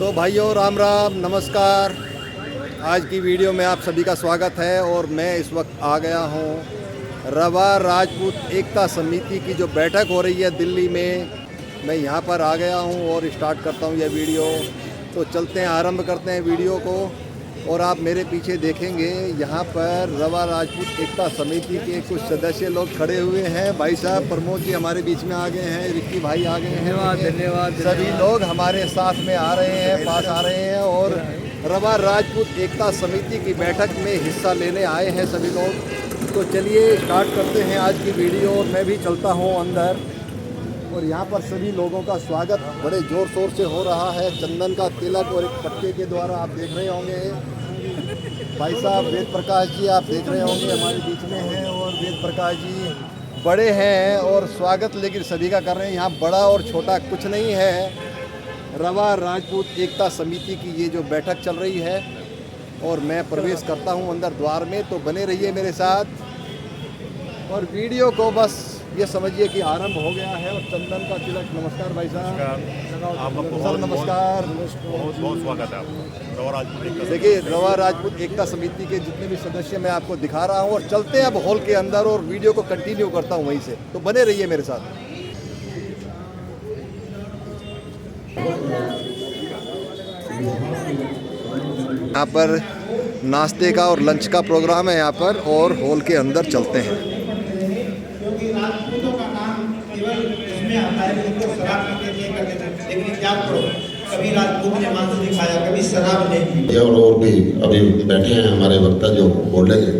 तो भाइयों राम राम नमस्कार। आज की वीडियो में आप सभी का स्वागत है और मैं इस वक्त आ गया हूँ रवा राजपूत एकता समिति की जो बैठक हो रही है दिल्ली में। मैं यहाँ पर आ गया हूँ और स्टार्ट करता हूँ यह वीडियो। तो चलते हैं, आरंभ करते हैं वीडियो को। और आप मेरे पीछे देखेंगे यहाँ पर रवा राजपूत एकता समिति के कुछ सदस्य लोग खड़े हुए हैं। भाई साहब प्रमोद जी हमारे बीच में आ गए हैं, रिक्की भाई आ गए हैं। धन्यवाद। सभी लोग हमारे साथ में आ रहे हैं, पास आ रहे हैं और रवा राजपूत एकता समिति की बैठक में हिस्सा लेने आए हैं सभी लोग। तो चलिए स्टार्ट करते हैं आज की वीडियो। और मैं भी चलता हूँ अंदर। और यहाँ पर सभी लोगों का स्वागत बड़े ज़ोर शोर से हो रहा है। चंदन का तिलक और एक पट्टे के द्वारा आप देख रहे होंगे। भाई साहब वेद प्रकाश जी आप देख रहे होंगे हमारे बीच में हैं। और वेद प्रकाश जी बड़े हैं और स्वागत लेकिन सभी का कर रहे हैं। यहाँ बड़ा और छोटा कुछ नहीं है। रवा राजपूत एकता समिति की ये जो बैठक चल रही है और मैं प्रवेश करता हूँ अंदर द्वार में। तो बने रहिए मेरे साथ और वीडियो को बस ये समझिए कि आरंभ हो गया है। और चंदन का तिलक, नमस्कार भाई साहब। सर नमस्कार, बहुत बहुत स्वागत है आपका रवा राजपूत एकता। देखिए रवा राजपूत एकता समिति के जितने भी सदस्य मैं आपको दिखा रहा हूँ। और चलते हैं अब हॉल के अंदर और वीडियो को कंटिन्यू करता हूँ वहीं से। तो बने रहिए मेरे साथ। यहाँ पर नाश्ते का और लंच का प्रोग्राम है यहाँ पर। और हॉल के अंदर चलते हैं। राजपूतों का नाम केवल उसमें आता है कि उनको शराब पीते थे करते थे, लेकिन याद करो कभी राजपूत ने मांस दिखाया, कभी शराब नहीं पी। और भी अभी बैठे हैं हमारे वक्ता जो बोलेंगे।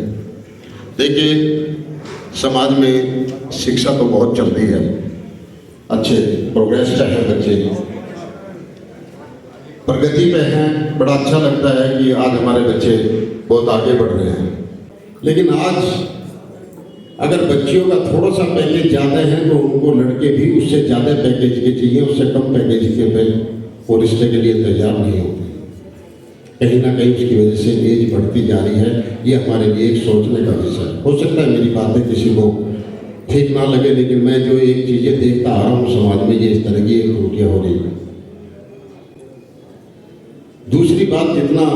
देखिए समाज में शिक्षा तो बहुत चल रही है, अच्छे प्रोग्रेस है, बच्चे प्रगति पे हैं। बड़ा अच्छा लगता है कि आज हमारे बच्चे बहुत आगे बढ़ रहे हैं। लेकिन आज अगर बच्चियों का थोड़ा सा पैकेज ज़्यादा है तो उनको लड़के भी उससे ज़्यादा पैकेज के चाहिए, उससे कम पैकेज के पे वो रिश्ते के लिए तैयार नहीं होते। कहीं ना कहीं उसकी वजह से एज बढ़ती जा रही है। ये हमारे लिए एक सोचने का विषय है। हो सकता है मेरी बातें किसी को ठीक ना लगे, लेकिन मैं जो एक चीज़ें देखता आ रहा हूँ समाज में, ये इस तरह की एक त्रुटियाँ हो रही है। दूसरी बात, जितना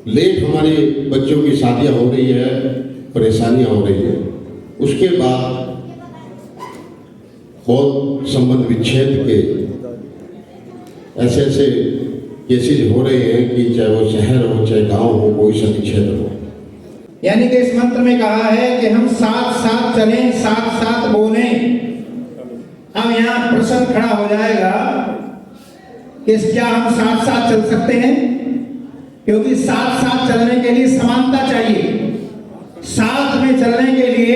लेट हमारे बच्चों की शादियाँ हो रही है, परेशानियां हो रही है, उसके बाद बहुत संबंध विच्छेद के ऐसे ऐसे केसेज हो रहे हैं कि चाहे वो शहर हो चाहे गांव हो, कोई सा क्षेत्र हो। यानी कि इस मंत्र में कहा है कि हम साथ साथ चलें, साथ साथ बोलें। अब यहाँ प्रश्न खड़ा हो जाएगा कि क्या हम साथ साथ चल सकते हैं? क्योंकि साथ साथ चलने के लिए समानता चाहिए, साथ में चलने के लिए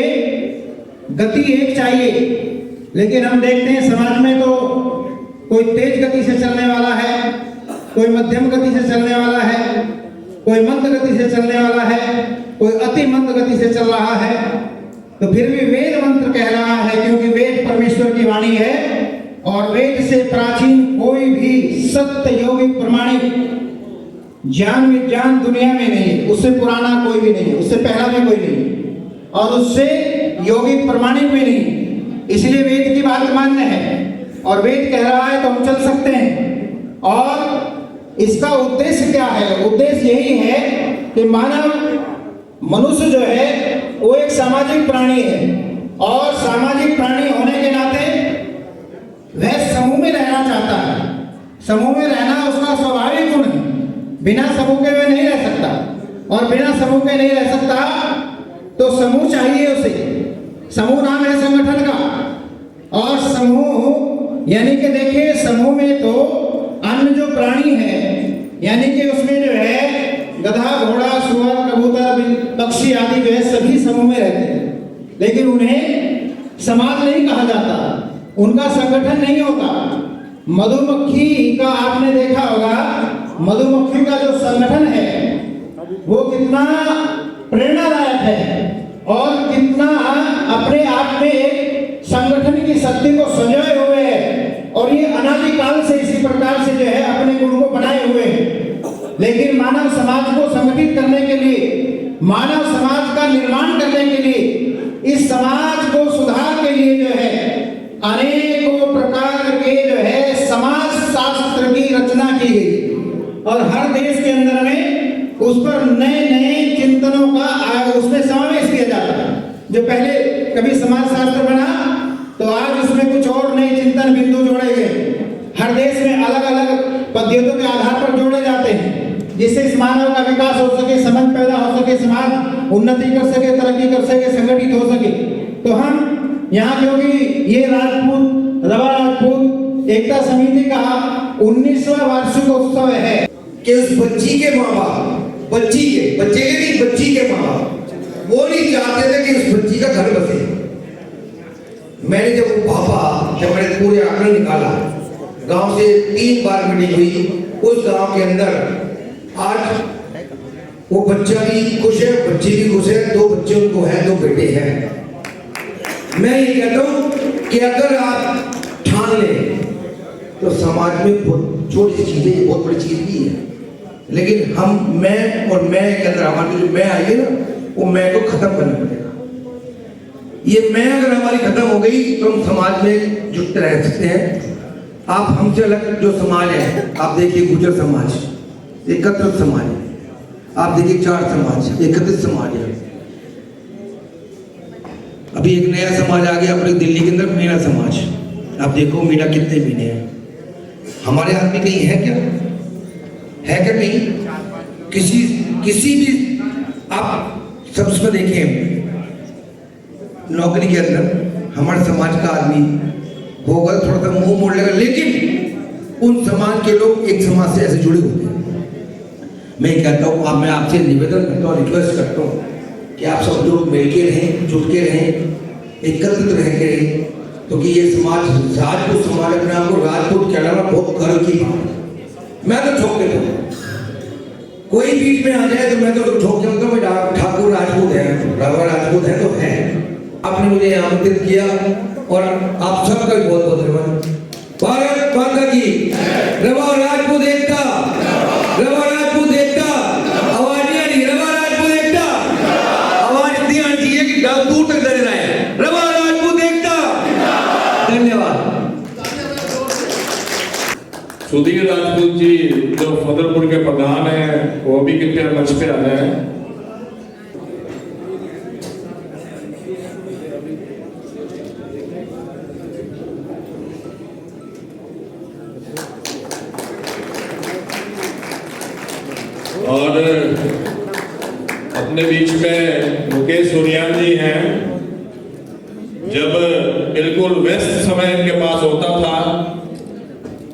गति एक चाहिए। लेकिन हम देखते हैं समाज में तो कोई तेज गति से चलने वाला है, कोई मध्यम गति से चलने वाला है, कोई मंद गति से चलने वाला है, कोई अति मंद गति से चल रहा है। तो फिर भी वेद मंत्र कह रहा है, क्योंकि वेद परमेश्वर की वाणी है और वेद से प्राचीन कोई भी सत्य यौगिक प्रमाणिक ज्ञान विज्ञान दुनिया में नहीं है। उससे पुराना कोई भी नहीं है, उससे पहला भी कोई नहीं और उससे यौगिक प्रमाणिक भी नहीं। इसलिए वेद की बात मान्य है और वेद कह रहा है तो हम चल सकते हैं। और इसका उद्देश्य क्या है? उद्देश्य यही है कि मानव मनुष्य जो है वो एक सामाजिक प्राणी है और सामाजिक प्राणी होने के नाते वह समूह में रहना चाहता है। समूह में रहना उसका स्वाभाविक गुण है। बिना समूह के वह नहीं रह सकता और बिना समूह के नहीं रह सकता तो समूह चाहिए उसे। समूह नाम है संगठन का। और समूह यानी कि देखिए समूह में तो अन्य जो प्राणी है, यानी कि उसमें जो है गधा घोड़ा सुअर कबूतर पक्षी आदि जो है सभी समूह में रहते हैं। लेकिन उन्हें समाज नहीं कहा जाता, उनका संगठन नहीं होता। मधुमक्खी का आपने देखा होगा, मधुमक्खी का जो संगठन है वो कितना प्रेरणादायक है और कितना अपने आप में एक संगठन की शक्ति को संजोए हुए है। और ये अनादिकाल से इसी प्रकार से जो है अपने गुण को बनाए हुए हैं। लेकिन मानव समाज को संगठित करने के लिए, मानव समाज का निर्माण करने के लिए, इस समाज को सुधार के लिए जो है अनेकों प्रकार के जो है समाज शास्त्र की रचना की और हर देश के अंदर में उस पर नए नए चिंतनों का उसमें समावेश किया जाता है। जो पहले कभी समाजशास्त्र बना तो आज उसमें कुछ और नए चिंतन बिंदु जोड़े गए। हर देश में अलग अलग पद्धतियों के आधार पर जोड़े जाते हैं, जिससे इस मानव का विकास हो सके, समझ पैदा हो सके, समाज उन्नति कर सके, तरक्की कर सके, संगठित हो सके। तो हम यहाँ क्योंकि ये राजपूत रवा राजपूत एकता समिति का 19वां वार्षिक उत्सव है कि उस बच्ची के माँ बाप, बच्चे के नहीं, बच्ची के माँ बाप वो नहीं चाहते थे कि उस बच्ची का घर बसे। मैंने जब मैंने पूरे आंकड़े निकाला, गांव से 3 बार मीटिंग हुई, उस गांव के अंदर आज वो बच्चा भी खुश है, बच्ची भी खुश है, 2 बच्चे उनको हैं, 2 बेटे हैं। मैं ये कहता हूँ कि अगर आप ठान लें तो समाज में बहुत छोटी सी चीज है, ये बहुत बड़ी चीज भी है। लेकिन मैं के अंदर हमारी जो मैं आई है ना, वो मैं को खत्म करना पड़ेगा। ये मैं अगर हमारी खत्म हो गई तो हम समाज में जुटते रह सकते हैं। आप हमसे अलग जो समाज है, आप देखिए गुर्जर समाज, एकत्रित समाज है, आप देखिए 4 समाज, एकत्रित समाज है। अभी एक नया समाज आ गया अपने दिल्ली के अंदर, मीणा समाज। आप देखो मीणा कितने महीने हैं। हमारे हाथ में कहीं है क्या? है क्या कहीं? किसी भी आप सब उसमें देखें, नौकरी के अंदर हमारे समाज का आदमी होगा, थोड़ा सा मुंह मोड़ लेगा, लेकिन उन समाज के लोग एक समाज से ऐसे जुड़े होते हैं। मैं कहता हूँ, मैं आपसे निवेदन करता हूँ, रिक्वेस्ट करता हूँ कि आप सब लोग मिलके रहें, जुट के रहें, एकत्रित रह के रहें, क्योंकि ये समाज राजपूत समाज अपने आप को राजपूत कहना बहुत गर्व की बात। मैं तो ठोक के दूँ, कोई बीच में आ जाए तो मैं तो ठोक के दूँगा, मैं ठाकुर राजपूत है, रावा राजपूत है तो है। आपने मुझे आमंत्रित किया और आप सबका भी बहुत बहुत धन्यवाद। भारत माता की रवा राजपूत एकता, रवा राजपूत एकता। आवाज नहीं आ रही, रवा राजपूत एकता, आवाज इतनी आनी चाहिए कि दूर तक दर्ज आए। रवा राजपूत एकता। धन्यवाद। सुधीर राजपूत जी जो फतेहपुर के प्रधान हैं, वो भी कृपया मंच पे आ रहे हैं। और अपने बीच में मुकेश सुरियान जी हैं। जब बिल्कुल व्यस्त समय इनके पास होता था,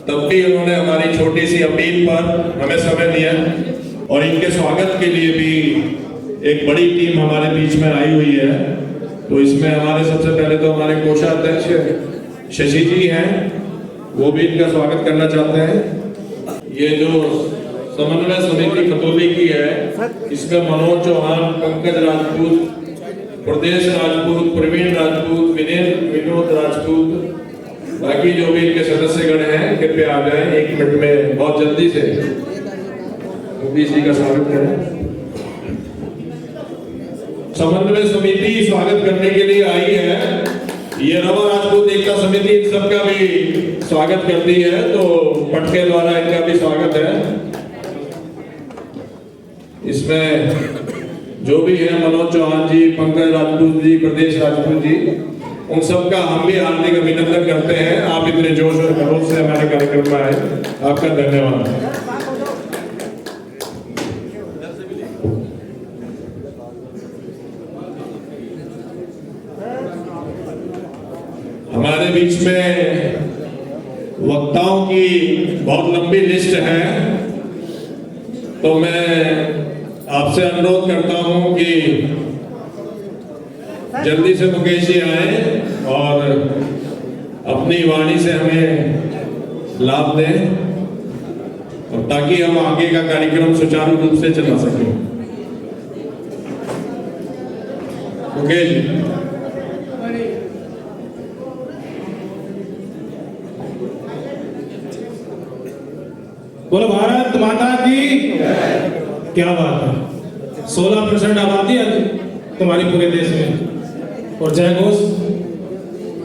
तब भी उन्होंने हमारी छोटी सी अपील पर हमें समय दिया और इनके स्वागत के लिए भी एक बड़ी टीम हमारे बीच में आई हुई है। तो इसमें हमारे सबसे पहले तो हमारे कोषाध्यक्ष शशि जी हैं, वो भी इनका स्वागत करना चाहते हैं। ये जो समन्वय समिति खतौली की है, इसमें मनोज चौहान, पंकज राजपूत, प्रदेश राजपूत, प्रवीण राजपूत, विनोद राजपूत, बाकी जो भी इनके सदस्यगण हैं कृपया आ जाएं 1 मिनट में, बहुत जल्दी से मुकेश जी का स्वागत करें। समन्वय समिति स्वागत करने के लिए आई है। ये रवा राजपूत एकता समिति इन सबका भी स्वागत करती है, तो पटके द्वारा इनका भी स्वागत है। इसमें जो भी है मनोज चौहान जी, पंकज राजपूत जी, प्रदेश राजपूत जी, उन सबका हम भी हार्दिक अभिनंदन करते हैं। आप इतने जोश और खरोश से हमारे कार्यक्रम में आए, आपका धन्यवाद। हमारे बीच में वक्ताओं की बहुत लंबी लिस्ट है, तो मैं आपसे अनुरोध करता हूं कि जल्दी से मुकेश जी आए और अपनी वाणी से हमें लाभ दें, और ताकि हम आगे का कार्यक्रम सुचारू रूप से चला सकें। मुकेश जी। बोलो भारत माता की। क्या बात है, 16% आबादी है तुम्हारी पूरे देश में, और जय घोष।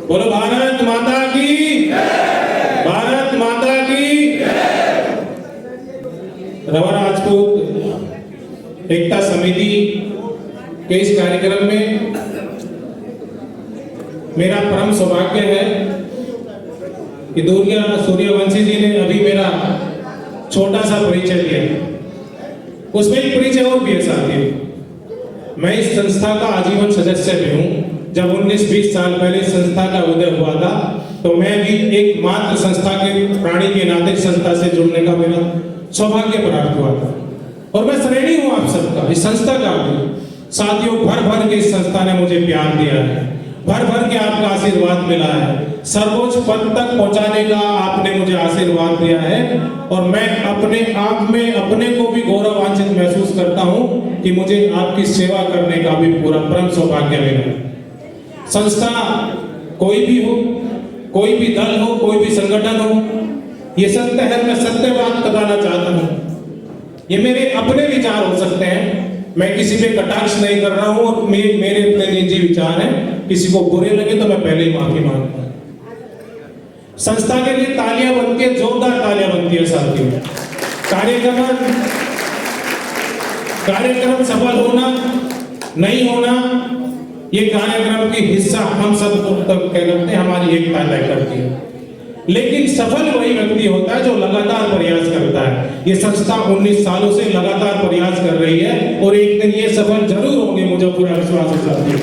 बोलो भारत माता की, भारत माता की। रवा राजपूत एकता समिति के इस कार्यक्रम में मेरा परम सौभाग्य है कि सूर्यवंशी जी ने अभी मेरा छोटा सा परिचय दिया। उसमें एक परिचय और भी है साथियों। मैं इस संस्था का आजीवन सदस्य भी हूँ। जब 19-20 साल पहले संस्था का उदय हुआ था तो मैं भी एक मात्र संस्था के प्राणी के नाते संस्था से जुड़ने का मेरा सौभाग्य प्राप्त हुआ था। और मैं श्रेणी हूँ आप सबका, इस संस्था का भी। साथियों, भर भर के इस संस्था ने मुझे प्यार दिया है, भर भर के आपका आशीर्वाद मिला है, सर्वोच्च पद तक पहुंचाने का आपने मुझे आशीर्वाद दिया है। और मैं अपने आप में अपने को भी गौरवान्वित महसूस करता हूं कि मुझे आपकी सेवा करने का भी पूरा परम सौभाग्य मिला। संस्था कोई भी हो, कोई भी दल हो, कोई भी संगठन हो, ये सत्य है, मैं सत्य बात बताना चाहता हूं। ये मेरे अपने विचार हो सकते हैं, मैं किसी पे कटाक्ष नहीं कर रहा हूं, और मेरे अपने निजी विचार हैं। किसी को बुरे लगे तो मैं पहले ही माफी मांगता हूं। संस्था के लिए तालियां बनती है, जोरदार तालियां बनती है साथियों। कार्यक्रम सफल होना नहीं होना, ये कार्यक्रम की हिस्सा हम सब तक कह करते हैं, हमारी एकता तय करती है। लेकिन सफल वही व्यक्ति होता है जो लगातार प्रयास करता है। ये संस्था 19 सालों से लगातार प्रयास कर रही है और एक दिन ये सफल जरूर होंगे, मुझे पूरा विश्वास है साथियों।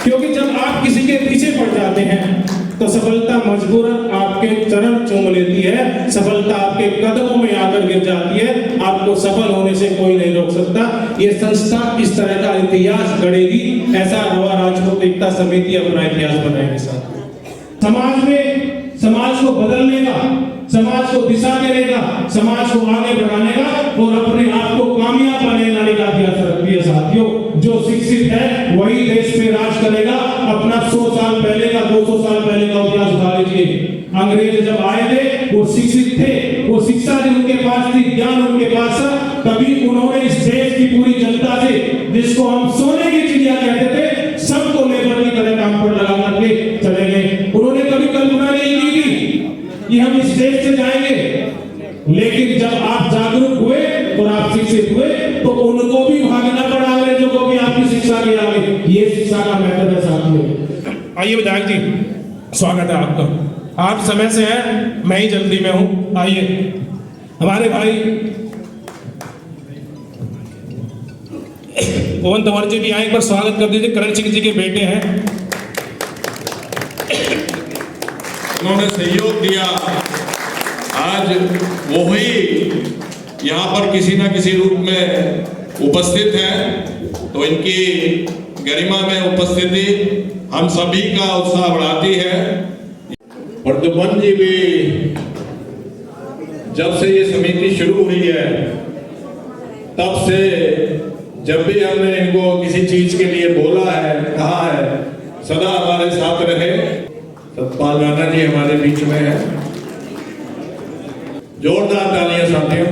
क्योंकि जब आप किसी के पीछे पड़ जाते हैं तो सफलता मजबूरन आपके चरण चूम लेती है, सफलता आपके कदमों में आकर गिर जाती है। आपको सफल होने से कोई नहीं रोक सकता। ये संस्था इस तरह का इतिहास गढ़ेगी, ऐसा रवा राजपूत एकता समिति अपना इतिहास बनाएगी साथ। समाज को बदलने का, समाज को दिशा देने का, समाज को आगे बढ़ाने का और अपने आप को कामयाब बनाने का इतिहास रखती है साथियों। जो शिक्षित है वही देश पे राज करेगा। अपना 100 साल पहले का, 200 साल पहले का इतिहास उठा लीजिए। अंग्रेज जब आए थे वो शिक्षित थे, वो शिक्षा जो उनके पास थी, ज्ञान उनके पास था, तभी उन्होंने इस देश की पूरी जनता से, जिसको हम सोने की चिड़िया कहते थे, सबको लेबर की तरह काम पर लगा करके चले गए। उन्होंने कभी कल्पना नहीं की थी कि हम इस देश से जाएंगे। लेकिन जब आप जागरूक हुए और आप शिक्षित हुए तो उनको भी भागना पड़ा, अंग्रेजों को भी आपकी शिक्षा के आगे। ये शिक्षा का महत्व है साथियों। आइए विधायक जी, स्वागत है आपका। आप समय से हैं, मैं ही जल्दी में हूं। आइए हमारे भाई पवन तंवर जी भी आए, एक बार स्वागत कर दीजिए। करण सिंह जी के बेटे हैं, उन्होंने सहयोग दिया। आज वो ही यहाँ पर किसी न किसी रूप में उपस्थित है, तो इनकी गरिमा में उपस्थिति हम सभी का उत्साह बढ़ाती है। प्रद्युमन जी भी जब से ये समिति शुरू हुई है तब से जब भी हमने इनको किसी चीज के लिए बोला है, कहा है, सदा हमारे साथ रहे। सतपाल राणा जी हमारे बीच में है, जोरदार तालियां साथियों।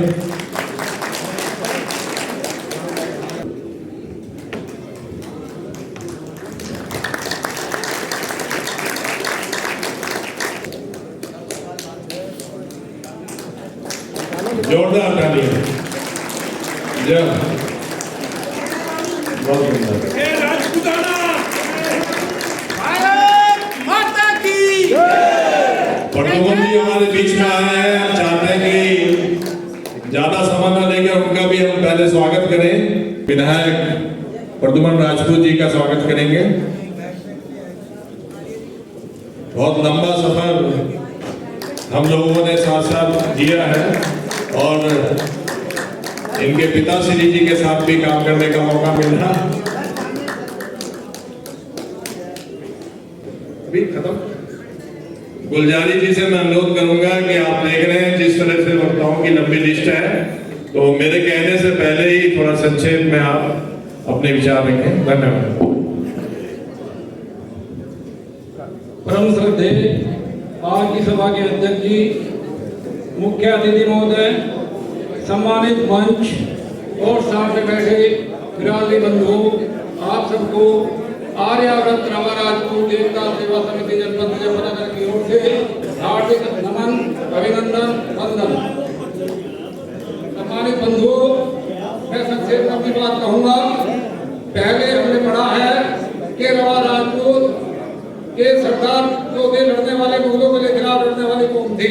जोरदार तालियां। बहुत सुंदर। प्रद्युमन जी हमारे बीच में आए हैं। हम चाहते हैं कि ज्यादा समय न लेकर उनका भी हम पहले स्वागत करें। विधायक प्रद्युमन राजपूत जी का स्वागत करेंगे। बहुत लंबा सफर हम लोगों ने साथ साथ जिया है और इनके पिताश्री जी के साथ भी काम करने का मौका मिला। अभी खत्म। गुलजारी जी से मैं अनुरोध करूंगा कि आप देख रहे हैं जिस तरह से वक्ताओं की लंबी लिस्ट है, तो मेरे कहने से पहले ही थोड़ा संक्षेप में आप अपने विचार रखें। धन्यवाद। परम श्रद्धे आज की सभा के अध्यक्ष जी, मुख्य अतिथि महोदय, सम्मानित मंच और सामने बैठे विराजी बंधु, आप सबको आर्याव्रत रवा राजपूत एकता सेवा समिति जनपद मुजफ्फरनगर की ओर से हार्दिक नमन, अभिनंदन, वंदन। सम्मानित बंधुओं, मैं संक्षेप में अपनी बात कहूंगा। पहले हमने पढ़ा है कि रवा राजपूत के सरदार जो थे लड़ने वाले मुगलों के खिलाफ लड़ने वाली कौम थी,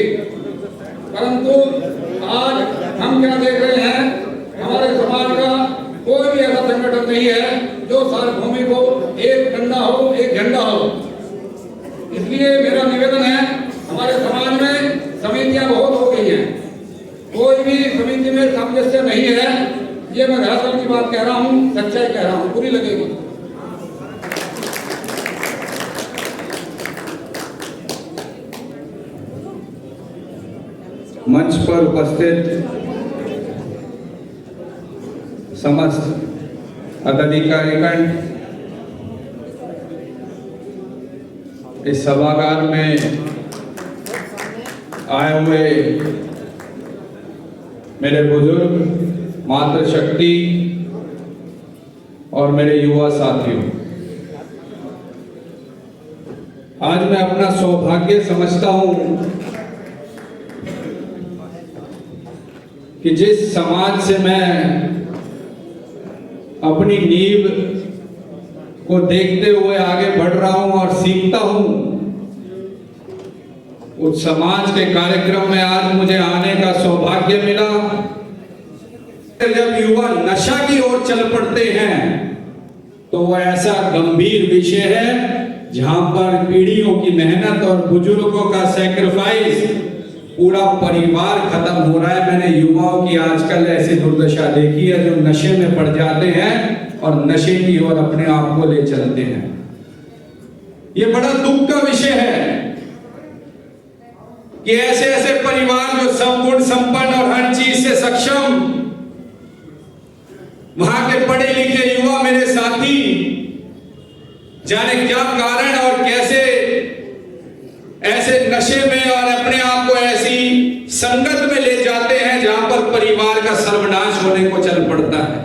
परंतु आज हम क्या देख रहे हैं, हमारे समाज का कोई भी ऐसा संगठन नहीं है जो सार्वभौमिक हो, एक डंडा हो, एक झंडा हो। इसलिए मेरा निवेदन है, हमारे समाज में समितियां बहुत हो गई हैं, कोई भी समिति में सामंजस्य नहीं है। ये मैं धरातल की बात कह रहा हूँ, सच्चाई कह रहा हूँ, बुरी लगेगी। मंच पर उपस्थित समस्त पदाधिकारीगण, इस सभागार में आए हुए मेरे बुजुर्ग, मातृशक्ति और मेरे युवा साथियों, आज मैं अपना सौभाग्य समझता हूं कि जिस समाज से मैं अपनी नींव को देखते हुए आगे बढ़ रहा हूं और सीखता हूं, उस समाज के कार्यक्रम में आज मुझे आने का सौभाग्य मिला। जब युवा नशा की ओर चल पड़ते हैं तो वह ऐसा गंभीर विषय है जहां पर पीढ़ियों की मेहनत और बुजुर्गों का सैक्रिफाइस, पूरा परिवार खत्म हो रहा है। मैंने युवाओं की आजकल ऐसी दुर्दशा देखी है जो नशे में पड़ जाते हैं और नशे की ओर अपने आप को ले चलते हैं। ये बड़ा दुख का विषय है कि ऐसे ऐसे परिवार जो संपूर्ण संपन्न और हर चीज से सक्षम, वहां के पढ़े लिखे युवा मेरे साथी, जाने क्या कारण और कैसे ऐसे नशे में और अपने आप को ऐसी संगत में ले जाते हैं जहां पर परिवार का सर्वनाश होने को चल पड़ता है।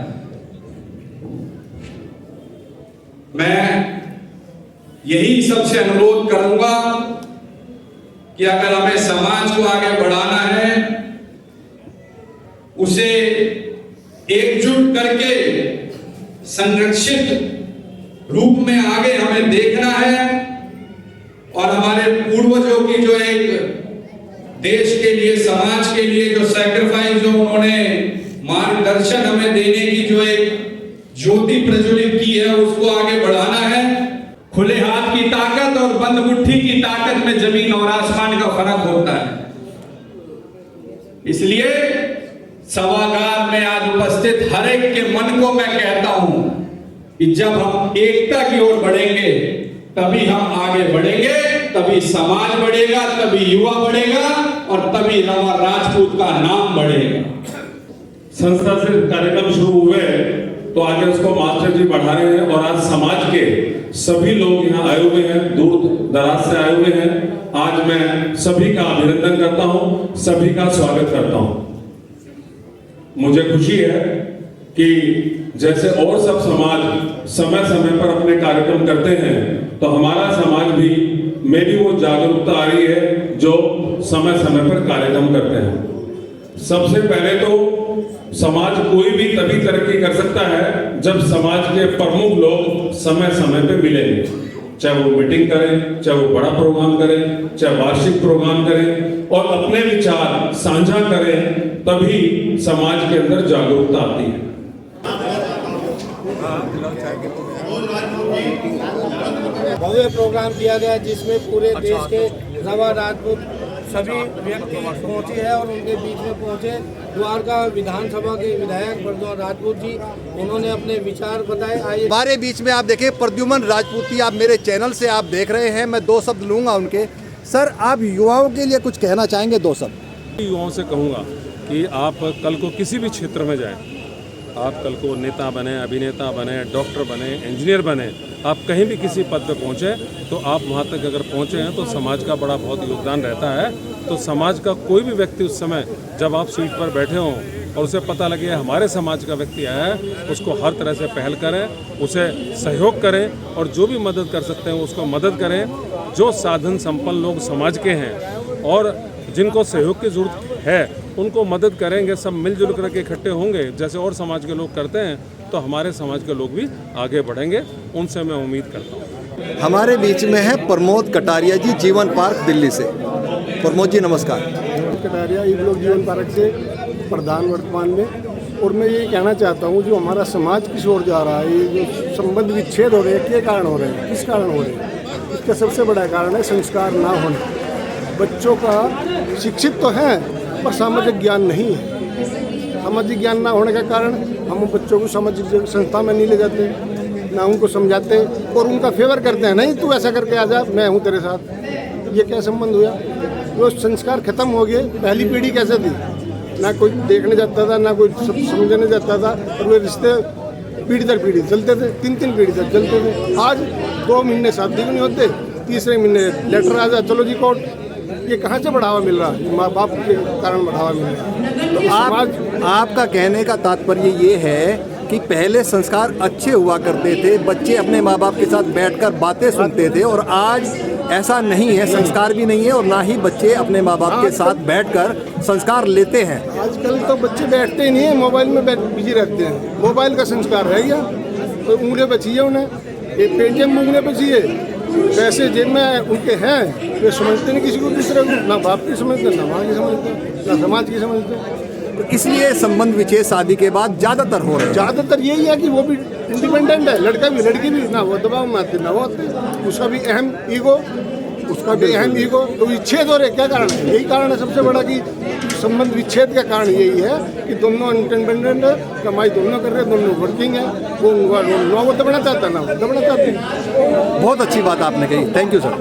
मैं यही सबसे अनुरोध करूंगा कि अगर हमें समाज को आगे बढ़ाना है, उसे एकजुट करके संरक्षित रूप में आगे हमें देखना है और हमारे पूर्वजों की जो एक देश के लिए, समाज के लिए जो सैक्रिफाइस, जो उन्होंने मार्गदर्शन हमें देने की जो एक ज्योति प्रज्वलित की है, उसको आगे बढ़ाना है। खुले हाथ की ताकत और बंद मुट्ठी की ताकत में जमीन और आसमान का फर्क होता है। इसलिए सभागार में आज उपस्थित हर एक के मन को मैं कहता हूं कि जब हम एकता की ओर बढ़ेंगे तभी हम आगे बढ़ेंगे, तभी समाज बढ़ेगा, तभी युवा बढ़ेगा और तभी रवा राजपूत का नाम बढ़ेगा। संस्था से कार्यक्रम शुरू हुए तो आगे उसको मास्टर जी बढ़ा रहे हैं और आज समाज के सभी लोग यहाँ आए हुए हैं, दूर दराज से आए हुए हैं। आज मैं सभी का अभिनंदन करता हूँ, सभी का स्वागत करता हूँ। मुझे खुशी है कि जैसे और सब समाज समय समय पर अपने कार्यक्रम करते हैं, तो हमारा समाज भी में भी वो जागरूकता आ रही है जो समय समय पर कार्यक्रम करते हैं। सबसे पहले तो समाज कोई भी तभी तरक्की कर सकता है जब समाज के प्रमुख लोग समय समय पे मिलेंगे, चाहे वो मीटिंग करें, चाहे वो बड़ा प्रोग्राम करें, चाहे वार्षिक प्रोग्राम करें और अपने विचार साझा करें, तभी समाज के अंदर जागरूकता आती है। भव्य प्रोग्राम किया गया जिसमें पूरे देश के रवा राजपूत सभी व्यक्ति पहुंचे हैं और उनके बीच में पहुंचे द्वारका विधानसभा के विधायक प्रद्युमन राजपूत जी, उन्होंने अपने विचार बताए। आइए हमारे बीच में आप देखें प्रद्युमन राजपूती, आप मेरे चैनल से आप देख रहे हैं, मैं दो शब्द लूँगा उनके। सर, आप युवाओं के लिए कुछ कहना चाहेंगे? दो शब्द युवाओं से कहूँगा कि आप कल को किसी भी क्षेत्र में जाएं, आप कल को नेता बने, अभिनेता बने, डॉक्टर बने, इंजीनियर बने, आप कहीं भी किसी पद पर पहुँचे तो आप वहाँ तक अगर पहुँचे हैं तो समाज का बड़ा बहुत योगदान रहता है। तो समाज का कोई भी व्यक्ति उस समय जब आप सीट पर बैठे हों और उसे पता लगे हमारे समाज का व्यक्ति आया है, उसको हर तरह से पहल करें, उसे सहयोग करें और जो भी मदद कर सकते हैं उसको मदद करें। जो साधन संपन्न लोग समाज के हैं और जिनको सहयोग की जरूरत है उनको मदद करेंगे, सब मिलजुल करके इकट्ठे होंगे जैसे और समाज के लोग करते हैं, तो हमारे समाज के लोग भी आगे बढ़ेंगे, उनसे मैं उम्मीद करता हूँ। हमारे बीच में है प्रमोद कटारिया जी, जीवन पार्क दिल्ली से। प्रमोद जी नमस्कार। कटारिया ई ब्लॉक जीवन पार्क से प्रधान वर्तमान में, और मैं ये कहना चाहता हूँ जो हमारा समाज किस ओर जा रहा है, ये जो संबंध विच्छेद हो रहे हैं, क्या कारण हो रहे हैं, किस कारण हो रहे हैं, इसका सबसे बड़ा कारण है संस्कार ना होना। बच्चों का शिक्षित तो हैं पर सामाजिक ज्ञान नहीं है। सामाजिक ज्ञान ना होने का कारण हम बच्चों को सामाजिक संस्था में नहीं ले जाते, ना उनको समझाते और उनका फेवर करते हैं, नहीं तू ऐसा करके आ जा, मैं हूँ तेरे साथ। ये क्या संबंध हुआ? वो संस्कार खत्म हो गए। पहली पीढ़ी कैसे थी, ना कोई देखने जाता था, ना कोई समझने जाता था, और वे रिश्ते पीढ़ी दर पीढ़ी चलते थे, 3-3 पीढ़ी तक चलते थे। आज 2 महीने शादी नहीं होते, तीसरे महीने लेटर आ जाए, चलो जी कोर्ट। ये कहाँ से बढ़ावा मिल रहा है? माँ बाप के कारण बढ़ावा मिल रहा है। तो आपका कहने का तात्पर्य ये है कि पहले संस्कार अच्छे हुआ करते थे, बच्चे अपने माँ बाप के साथ बैठकर बातें सुनते थे, और आज ऐसा नहीं है, संस्कार भी नहीं है और ना ही बच्चे अपने माँ बाप के साथ बैठकर संस्कार लेते हैं। आजकल तो बच्चे बैठते ही नहीं है, मोबाइल में बिजी रहते हैं। मोबाइल का संस्कार है क्या? तो उंगलियों पे चाहिए उन्हें, एक पेटीएम उंगलियों पे चाहिए, पैसे जेब में उनके हैं, वे समझते नहीं किसी को, दूसरे को, ना बाप की समझते, ना माँ की समझते, ना समाज की समझते। तो इसलिए संबंध विच्छेद शादी के बाद ज़्यादातर हो रहे हैं। ज़्यादातर यही है कि वो भी इंडिपेंडेंट है, लड़का भी लड़की भी, ना वो दबाव में आते ना वो आते, उसका भी अहम ईगो, उसका भी अहम ईगो, तो विच्छेद हो रहे। क्या कारण है? यही कारण है सबसे बड़ा कि संबंध विच्छेद का कारण यही है कि दोनों इंडिपेंडेंट है, कमाई दोनों कर रहे हैं, दोनों वर्किंग है, वो ना वो दबना चाहता ना वो दबना चाहते। बहुत अच्छी बात आपने कही, थैंक यू सर।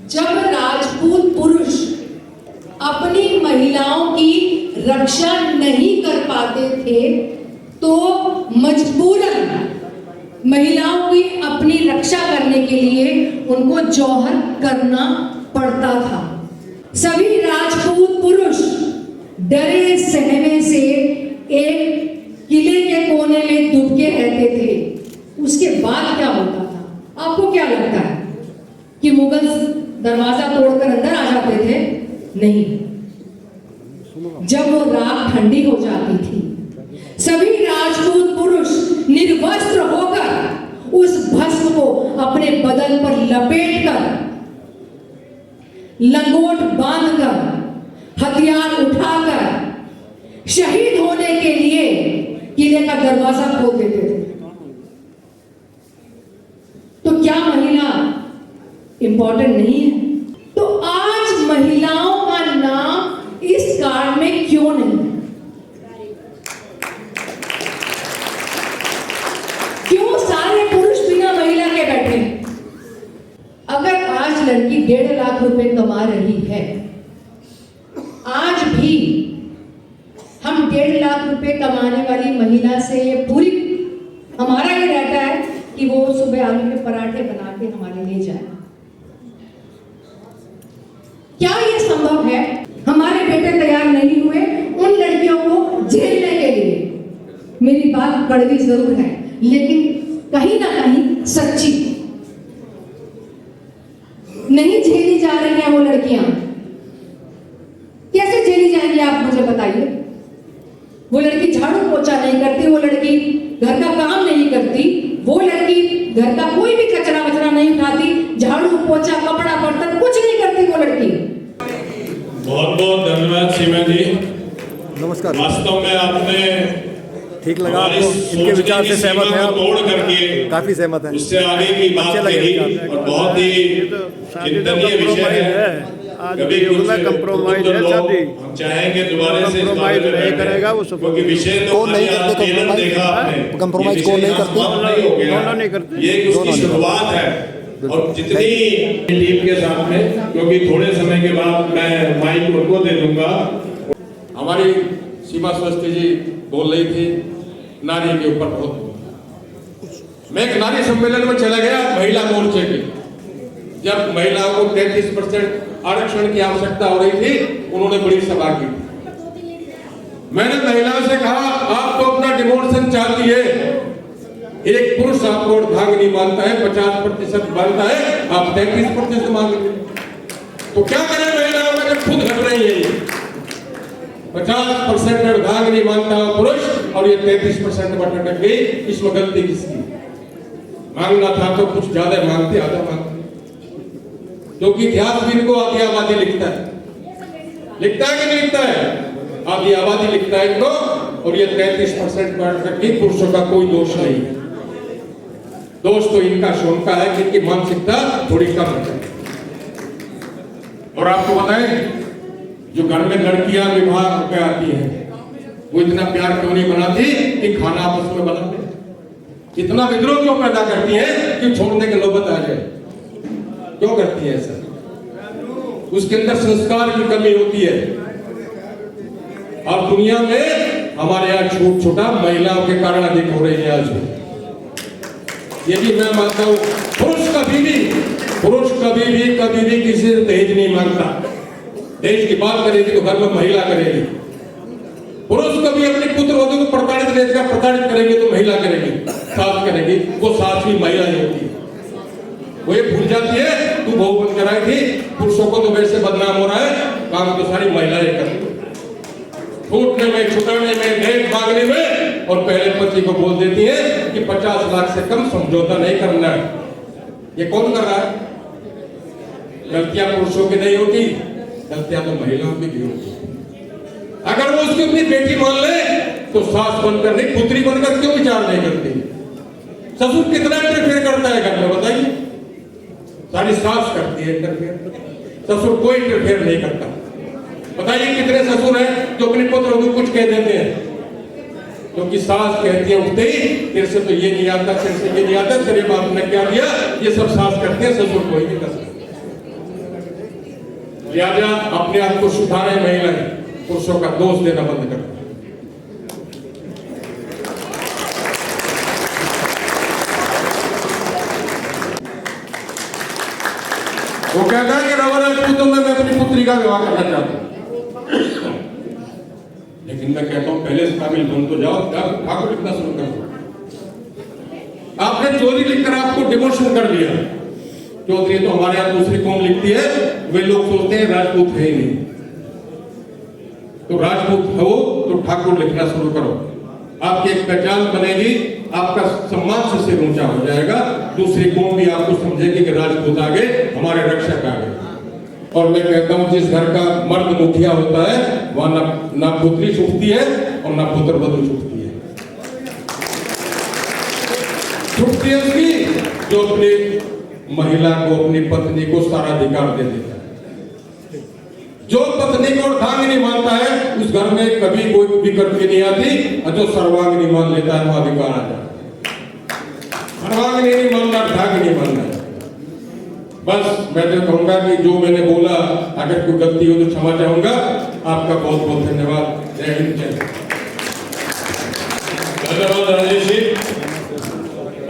जब राजपूत पुरुष अपनी महिलाओं की रक्षा नहीं कर पाते थे तो मजबूरन महिलाओं की अपनी रक्षा करने के लिए उनको जौहर करना पड़ता था। सभी राजपूत पुरुष डरे सहमे से एक किले के कोने में दुबके रहते थे। उसके बाद क्या होता था? आपको क्या लगता है कि मुगल दरवाजा तोड़कर अंदर आ जाते थे? नहीं। जब वो रात ठंडी हो जाती थी, सभी राजपूत पुरुष निर्वस्त्र होकर उस भस्म को अपने बदन पर लपेटकर, लंगोट बांधकर, हथियार उठाकर शहीद होने के लिए किले का दरवाजा खोल देते थे। तो क्या महिला इंपॉर्टेंट नहीं है? तो आज महिलाओं का नाम इस कार्ड में क्यों नहीं? क्यों सारे पुरुष बिना महिला के बैठे? अगर आज लड़की 1.5 लाख रुपए कमा रही है, आज भी हम 1.5 लाख रुपए कमाने वाली महिला से पूरी हमारा ये रहता है कि वो सुबह आलू के पराठे बना के हमारे लिए जाए। क्या ये संभव है? हमारे बेटे तैयार नहीं हुए उन लड़कियों को झेलने के लिए। मेरी बात कड़वी जरूर है, लेकिन कहीं ना कहीं सच्ची। नहीं झेली जा रही हैं वो लड़कियां। कैसे झेली जाएंगी आप मुझे बताइए? वो लड़की झाड़ू पोछा नहीं करती, वो लड़की घर का काम नहीं करती, वो लड़की घर का कोई भी कचरा वचरा नहीं उठाती, झाड़ू पोछा कपड़ा बर्तन कुछ नहीं करती वो लड़की। बहुत बहुत धन्यवाद सीमा जी। नमस्कार। वास्तव में आपने ठीक लगा आपको? इनके विचार से सहमत हैं आप? तोड़ करके काफी सहमत हैं। उससे आगे की बात कही और बहुत ही चिंतनीय विषय है। कभी कुछ कंप्रोमाइज तो है, लोग शादी हम चाहेंगे दोबारा से कंप्रोमाइज नहीं करेगा वो सब। क्योंकि विषय तो कौन नहीं करते कंप्रोमाइज? कौन नहीं करते? दोनों नहीं करते। ये उसकी शुरुआत है और जितनी टीम के साथ में, क्योंकि थोड़े समय के बाद मैं माइक उनको दे दूंगा। हमारी सीमा स्वास्थ्य जी बोल रही थी नारी के ऊपर बहुत। मैं एक नारी सम्मेलन में चला गया महिला मोर्चे के, जब महिलाओं को 33% आरक्षण की आवश्यकता हो रही थी, उन्होंने बड़ी सभा की। मैंने महिलाओं से कहा आप तो अपना डिमोशन चाहती है, एक पुरुष आपको अर्धांगिनी मानता है, 50% मानता है, आप 33% मांग रहे। तो क्या करें महिलाओं में जब खुद घट रही है। 50% अर्धांगिनी मांगता है पुरुष और ये 33% बटन अटक गई। इसमें गलती किसकी? मांगना था तो कुछ ज्यादा मांगते, आधा मांगते, क्योंकि इतिहास भी इनको आधी आबादी लिखता है कि नहीं लिखता है? आधी आबादी लिखता है इनको। और ये 33% पुरुषों का कोई दोष नहीं है। दोष तो इनका शोनका है कि इनकी मानसिकता थोड़ी कम है। और आपको बताएं, जो घर में लड़कियां विवाह होकर आती हैं, वो इतना प्यार क्यों नहीं बनाती कि खाना आपस में बनाते? इतना विद्रोह क्यों पैदा करती हैं कि छोड़ने की नौबत आ जाए? क्यों करती है ऐसा? उसके अंदर संस्कार की कमी होती है। और दुनिया में हमारे यहाँ छूट छूटा महिलाओं के कारण अधिक हो रही है आज भी। ये भी मैं मानता हूँ। पुरुष कभी भी किसी से दहेज नहीं मांगता। दहेज की बात करेगी तो घर में महिला करेगी। पुरुष कभी अपने पुत्र वधू को प्रताड़ित करेंगे तो महिला करेगी, सास करेगी। वो सास भी महिला ही होती है। वो ये भूल जाती है तू बहू बन कर आई थी। पुरुषों को तो वैसे बदनाम हो रहा है, काम तो सारी महिलाएं करती है। छूटने में, छुटाने में, दहेज मांगने में। और पहले पति को बोल देती है कि 50 लाख से कम समझौता नहीं करना है। ये कौन कर रहा है? गलतियां पुरुषों की नहीं होती, गलतियां तो महिलाओं की भी होती। अगर वो उसकी अपनी बेटी मान ले तो सास बनकर नहीं, पुत्री बनकर क्यों विचार नहीं करती? ससुर कितना इंटरफेयर करता है घर में, बताइए? सारी सास करती है इंटरफेयर, ससुर कोई इंटरफेयर नहीं करता। बताइए कितने ससुर हैं जो अपने पुत्र को कुछ कह देते हैं? क्योंकि सास कहती है उठते ही, तेरे से तो ये नहीं आता, तेरे से ये नहीं आता, तेरे बाप ने क्या दिया, ये सब सास करते हैं, ससुर कोई नहीं कर सकता। लिहाजा अपने आप को सुधारे महिलाएं, पुरुषों का दोष देना बंद कर। वो कहता है कि रवा राजपूतों में मैं अपनी पुत्री का विवाह करना चाहता हूं, लेकिन मैं कहता हूं पहले शामिल बन तो जाओ, ठाकुर लिखना शुरू कर दो। आपने चौधरी लिखकर आपको डिमोशन कर दिया। चौधरी तो हमारे यहाँ दूसरी कौम लिखती है, वे लोग सोचते हैं राजपूत है ही नहीं। तो राजपूत हो तो ठाकुर लिखना शुरू करो। आपकी एक पहचान बनेगी, आपका सम्मान से ऊंचा हो जाएगा। दूसरी कौम भी आपको समझेगी कि राजपूत आगे, हमारे रक्षक आगे। और मैं कहता हूं जिस घर का मर्द मुखिया होता है वहां ना पुत्री छुपती है और ना पुत्र वधू छुपती है। छुपती है उसकी जो अपनी महिला को, अपनी पत्नी को सारा अधिकार दे देता है। जो पत्नी को अर्धांगिनी मानता है उस घर में कभी कोई भी करके नहीं आती, और जो सर्वांगिनी मान लेता है वो अधिकार आ जाता है। सर्वांगिनी नहीं मानना, अर्धांगिनी मानना है। बस मैं तो कहूंगा कि जो मैंने बोला, अगर कोई गलती हो तो क्षमा चाहूंगा। आपका बहुत बहुत धन्यवाद। जय हिंद, जय धन्यवाद राजेश जी।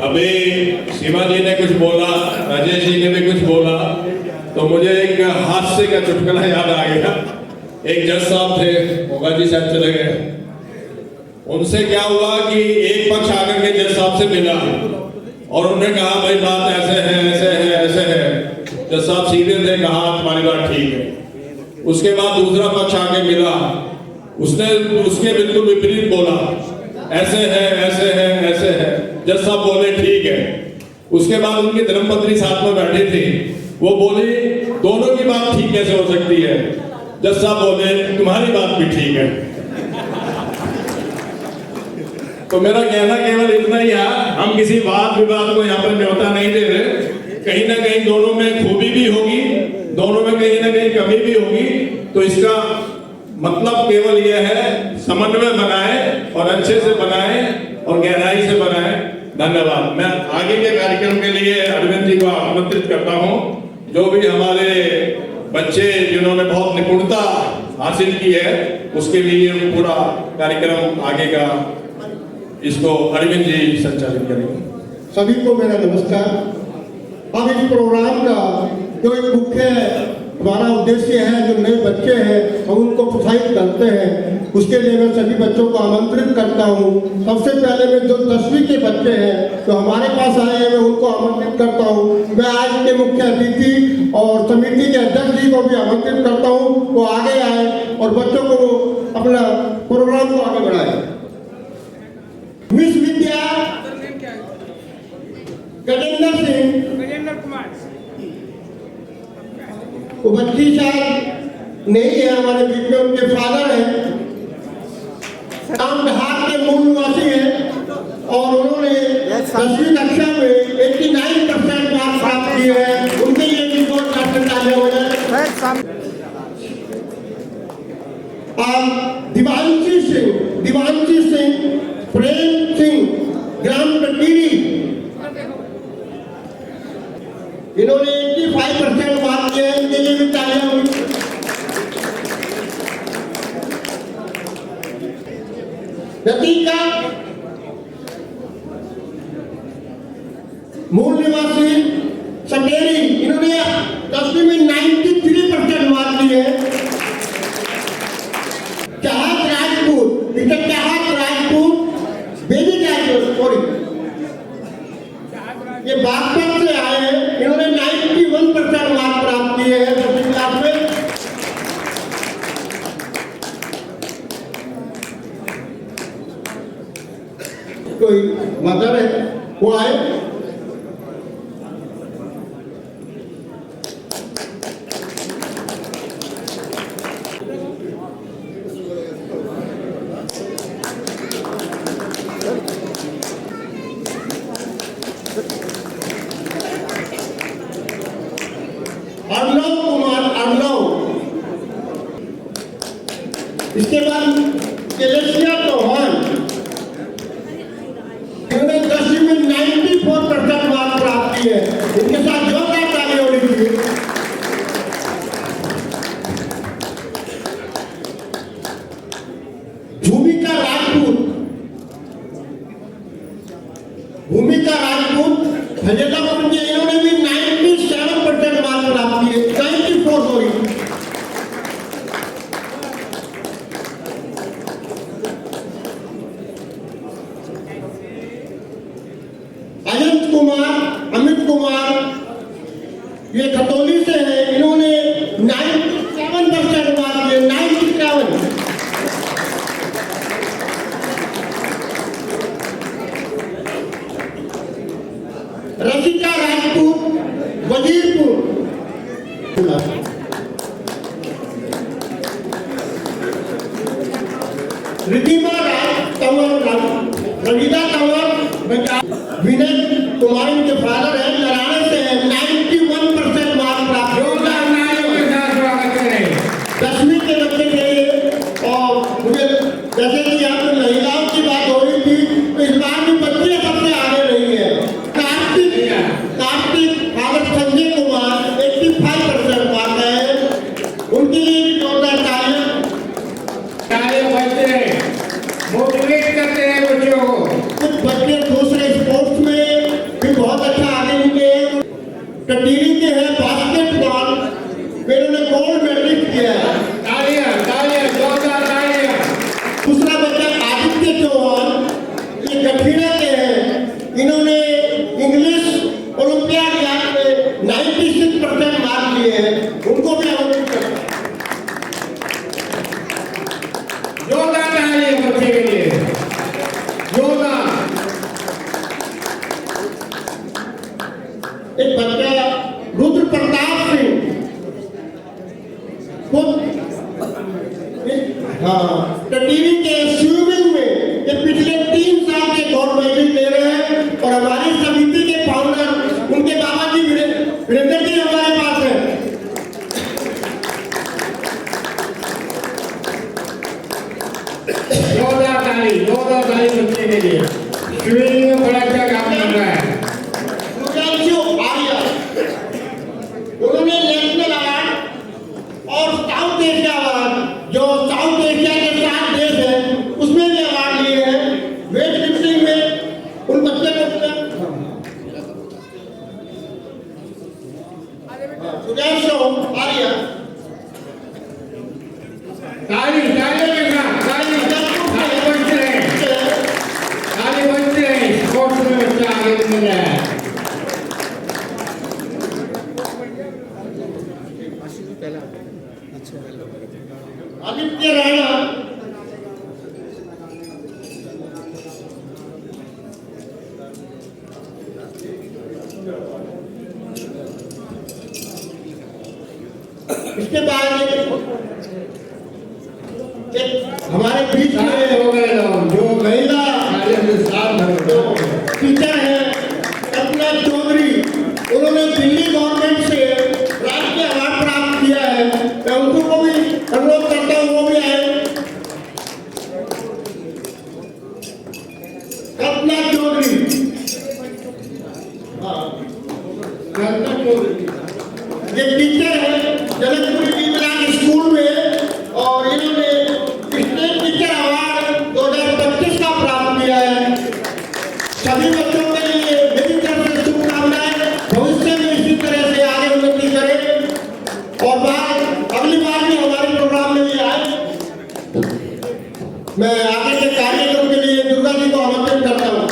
अभी सीमा जी ने कुछ बोला, राजेश जी ने भी कुछ बोला, तो मुझे एक हास्य का चुटकुला याद आ गया। एक जज साहब थे, मोगा जी शायद चले गए। उनसे क्या हुआ कि एक पक्ष आकर के जज साहब से मिला और उन्होंने कहा भाई बात ऐसे है, ऐसे है, ऐसे है। जज साहब सीधे थे, कहा तुम्हारी बात ठीक है। उसके बाद दूसरा पक्ष आके मिला, उसने उसके बिल्कुल विपरीत बोला, ऐसे है, ऐसे है, ऐसे है। जज साहब बोले ठीक है। उसके बाद उनकी धर्मपत्नी साथ में बैठी थी, वो बोली दोनों की बात ठीक कैसे हो सकती है? जज साहब बोले तुम्हारी बात भी ठीक है। तो मेरा कहना केवल इतना ही है, हम किसी वाद विवाद को यहाँ पर न्योता नहीं दे रहे। कहीं ना कहीं दोनों में खूबी भी होगी, दोनों में कहीं ना कहीं कमी भी होगी। तो इसका मतलब केवल यह है समन्वय बनाए और अच्छे से बनाए और गहराई से बनाए। धन्यवाद। मैं आगे के कार्यक्रम के लिए अरविंद जी को आमंत्रित करता हूँ। जो भी हमारे बच्चे जिन्होंने बहुत निपुणता हासिल की है, उसके लिए पूरा कार्यक्रम आगे का इसको अरविंद जी संचालित करेंगे। सभी को मेरा नमस्कार। अब इस प्रोग्राम का जो एक मुख्य हमारा उद्देश्य है, जो नए बच्चे हैं और उनको प्रोत्साहित करते हैं, उसके लिए मैं सभी बच्चों को आमंत्रित करता हूँ। सबसे पहले मैं जो 10वीं के बच्चे हैं जो हमारे पास आए हैं, मैं उनको आमंत्रित करता हूँ। मैं आज के मुख्य अतिथि और समिति के अध्यक्ष जी को भी आमंत्रित करता हूँ, वो आगे आए और बच्चों को अपना प्रोग्राम को आगे बढ़ाए। मिस विद्या गजेंद्र सिंह, वो बच्ची शायद नहीं है हमारे बीच में, उनके फादर हैं, बिहार के मूल निवासी हैं और उन्होंने 10वीं कक्षा में 89% मार्क्स प्राप्त किए हैं। उनके लिए भी बहुत तालियां हो जाए। दिवांशी सिंह, प्रेम सिंह, ग्राम टटीरी, इन्होंने 85% मार्क्स किए हैं। इनके लिए भी तालियां हुई। लतीका मूल निवासी सटेरी, इन्होंने 10वीं में 93% मार्क्स लिए हैं। चाहत राजपूत, बेबी ग्रेजुएट, सॉरी, ये बागपत से आए हैं। इन्होंने 91% मार्क्स प्राप्त किए हैं 10वीं क्लास में। कोई मदर है वो आए। अर्णव कुमार, इसके बाद केलेसिया चौहान, इन्होंने 10वीं में 94% मार्क्स प्राप्त किए हैं। इनके साथ जोरदार ताली होनी चाहिए। भूमिका राजपूत फैजाबाद के, इन्होंने भी 97% मार्क्स प्राप्त किए, 94 सॉरी। अमित कुमार, ये खतौली से है, इन्होंने 97% मार्क्स किए, 97। रसिका राजपूत, वजीरपुर, रिधिमा रविदा कंवर, विनय कुमार के फादर है, लड़ाने से 91% मार्क्स प्राप्त। 10वीं के बच्चे के लिए। और मुझे जैसे कि यहाँ पर महिलाओं की बात हो रही थी, तो इस बार भी बच्चे सबसे आगे रही है। कार्तिक फादर संजय कुमार 85% मार्क्स है, उनके लिए भी जोरदार तालियां बजते हैं, मोटिवेट करते हैं बच्चों को। कुछ बच्चे दूसरे स्पोर्ट्स में भी बहुत अच्छा आगे निकले हैं। टटीरी के हैं बास्केटबॉल में, इन्होंने गोल्ड मेडलिस्ट किया है। तालियां जोरदार तालियां। दूसरा बच्चा आदित्य चौहान, ये गठीरा के हैं, इन्होंने इंग्लिश ओलंपियाड में 96% मार्क्स लिए हैं, उनको भी आमंत्रित करते हैं। जोरदार तालियां बच्चे के लिए, जोरदार। एक बच्चा रुद्र प्रताप सिंह, टटीरी के स्विमिंग में ये पिछले 3 साल के गोल्ड मेडल ले रहे हैं। और हमारी समिति के फाउंडर उनके बाबा जी वीरेंद्र जी हमारे पास है। जोरदार ताली बच्चे के लिए, स्विमिंग में बड़ा अच्छा काम कर रहा है। उन्होंने नेशनल अवार्ड और साउथ एशिया अवार्ड, जो साउथ एशिया के 7 देश हैं उसमें भी अवार्ड लिए हैं। वेट लिफ्टिंग में उन बच्चे को सुजाशो आर्या, तालियों के साथ हमारे बीच में हो गए जो महिला टीचर है कल्पना चौधरी, उन्होंने दिल्ली गवर्नमेंट से राष्ट्रीय अवार्ड प्राप्त किया है। मैं उनको भी अनुरोध करता हूँ वो भी आए। कल्पना चौधरी, ये टीचर है जनकपुरी विकलांग स्कूल में और इन्होंने स्टेट टीचर अवार्ड 2025 का प्राप्त किया है। सभी बच्चों के लिए मेरी तरफ से शुभकामनाएं, भविष्य में इसी तरह से आगे उन्नति करें और अगली बार भी हमारे प्रोग्राम में भी आए। मैं आगे के कार्यक्रम के लिए दुर्गा जी को आमंत्रित करता हूँ।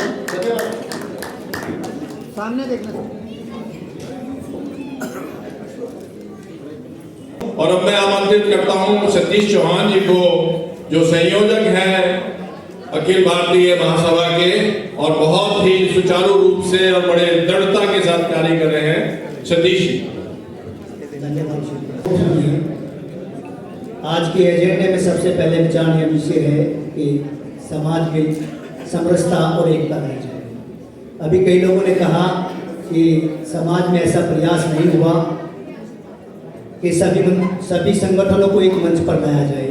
सामने देखना। और अब मैं आमंत्रित करता हूं सतीश चौहान जी को, जो संयोजक हैं अखिल भारतीय महासभा के और बहुत ही सुचारू रूप से और बड़े दृढ़ता के साथ कार्य कर रहे हैं। सतीश जी। आज के एजेंडे में सबसे पहले विचार यह विषय है कि समाज में समरसता और एकता रह जाए। अभी कई लोगों ने कहा कि समाज में ऐसा प्रयास नहीं हुआ कि सभी संगठनों को एक मंच पर लाया जाए।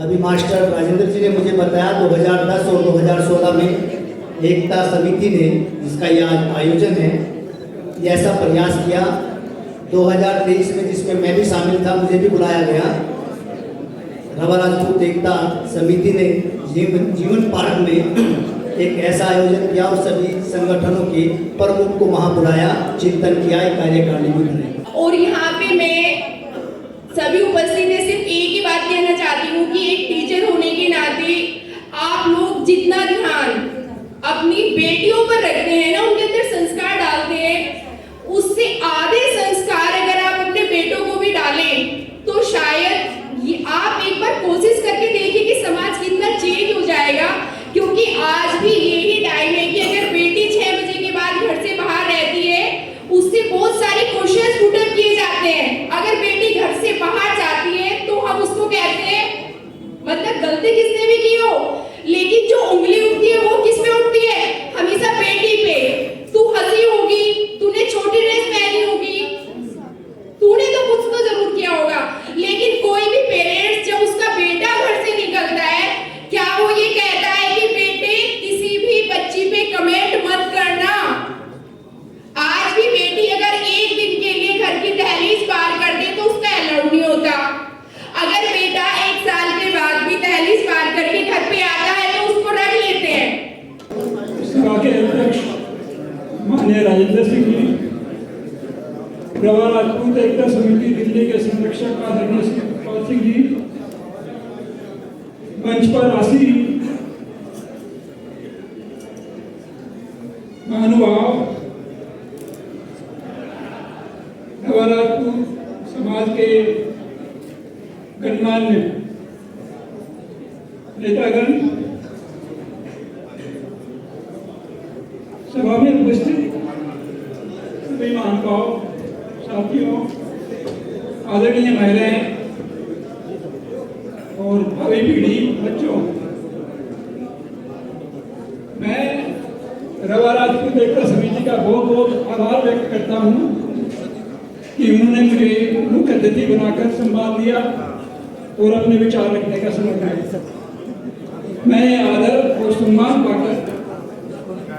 अभी मास्टर राजेंद्र जी ने मुझे बताया 2010 और 2016 में एकता समिति ने, जिसका ये आज आयोजन है, ये ऐसा प्रयास किया। 2023 में जिसमें मैं भी शामिल था, मुझे भी बुलाया गया। रवा राजपूत एकता समिति ने जीवन पार्क में एक ऐसा आयोजन किया और सभी संगठनों के प्रमुख को वहाँ बुलाया, चिंतन किया, एक कार्यकारिणी भी बनाई। और यहाँ पे मैं सभी उपस्थित ने सिर्फ एक ही बात कहना चाहती हूँ कि एक टीचर होने के नाते आप लोग जितना ध्यान अपनी बेटियों पर रखते हैं ना, उनके अंदर संस्कार डालते हैं, उससे आधे संस्कार अगर आप अपने बेटों को भी डालें तो शायद ये आप एक बार कोशिश करके देखिए कि समाज कितना चेंज हो जाएगा। क्योंकि आज भी यही टाइम है कि अगर बेटी 6 बजे के बाद घर से बाहर रहती है, उससे बहुत सारे क्वेश्चंस पुट अप किए जाते हैं। अगर बेटी घर से बाहर जाती है तो हम उसको कहते हैं मतलब गलती किसने भी की हो, लेकिन जो उंगली उठती है वो किस पे उठती है? हमेशा बेटी पे। तू हंसी होगी, तूने छोटी ड्रेस पहनी होगी, तूने तो कुछ तो जरूर किया होगा, लेकिन कोई भी पेरेंट्स जब उसका बेटा घर से निकलता है, क्या वो ये कहता है कि बेटे किसी भी बच्ची पे कमेंट मत करना? आज भी बेटी अगर एक दिन के लिए घर की दहलीज पार कर दे तो उसका अलाउड नहीं होता। अगर बेटा 1 साल के बाद भी दहलीज पार करके घर पे आता है तो उसको रख लेते हैं। सभा के अध्यक्ष माननीय राजेंद्र सिंह जी, रवा राजपूत एकता समिति दिल्ली के संरक्षक आदरणीय शिवपाल सिंह जी, मंच पर आसीन महानुभाव, रवा राजपूत समाज के गणमान्य नेतागण, सभा में उपस्थित सभी महानुभाव, साथियों, आदरणीय महिलाएं और भावी पीढ़ी बच्चों, मैं रवा राजपूत एकता समिति का बहुत बहुत आभार व्यक्त करता हूं कि उन्होंने मुझे मुख्य अतिथि बनाकर सम्मान दिया और अपने विचार रखने का समय दिया। मैं आदर और सम्मान पाकर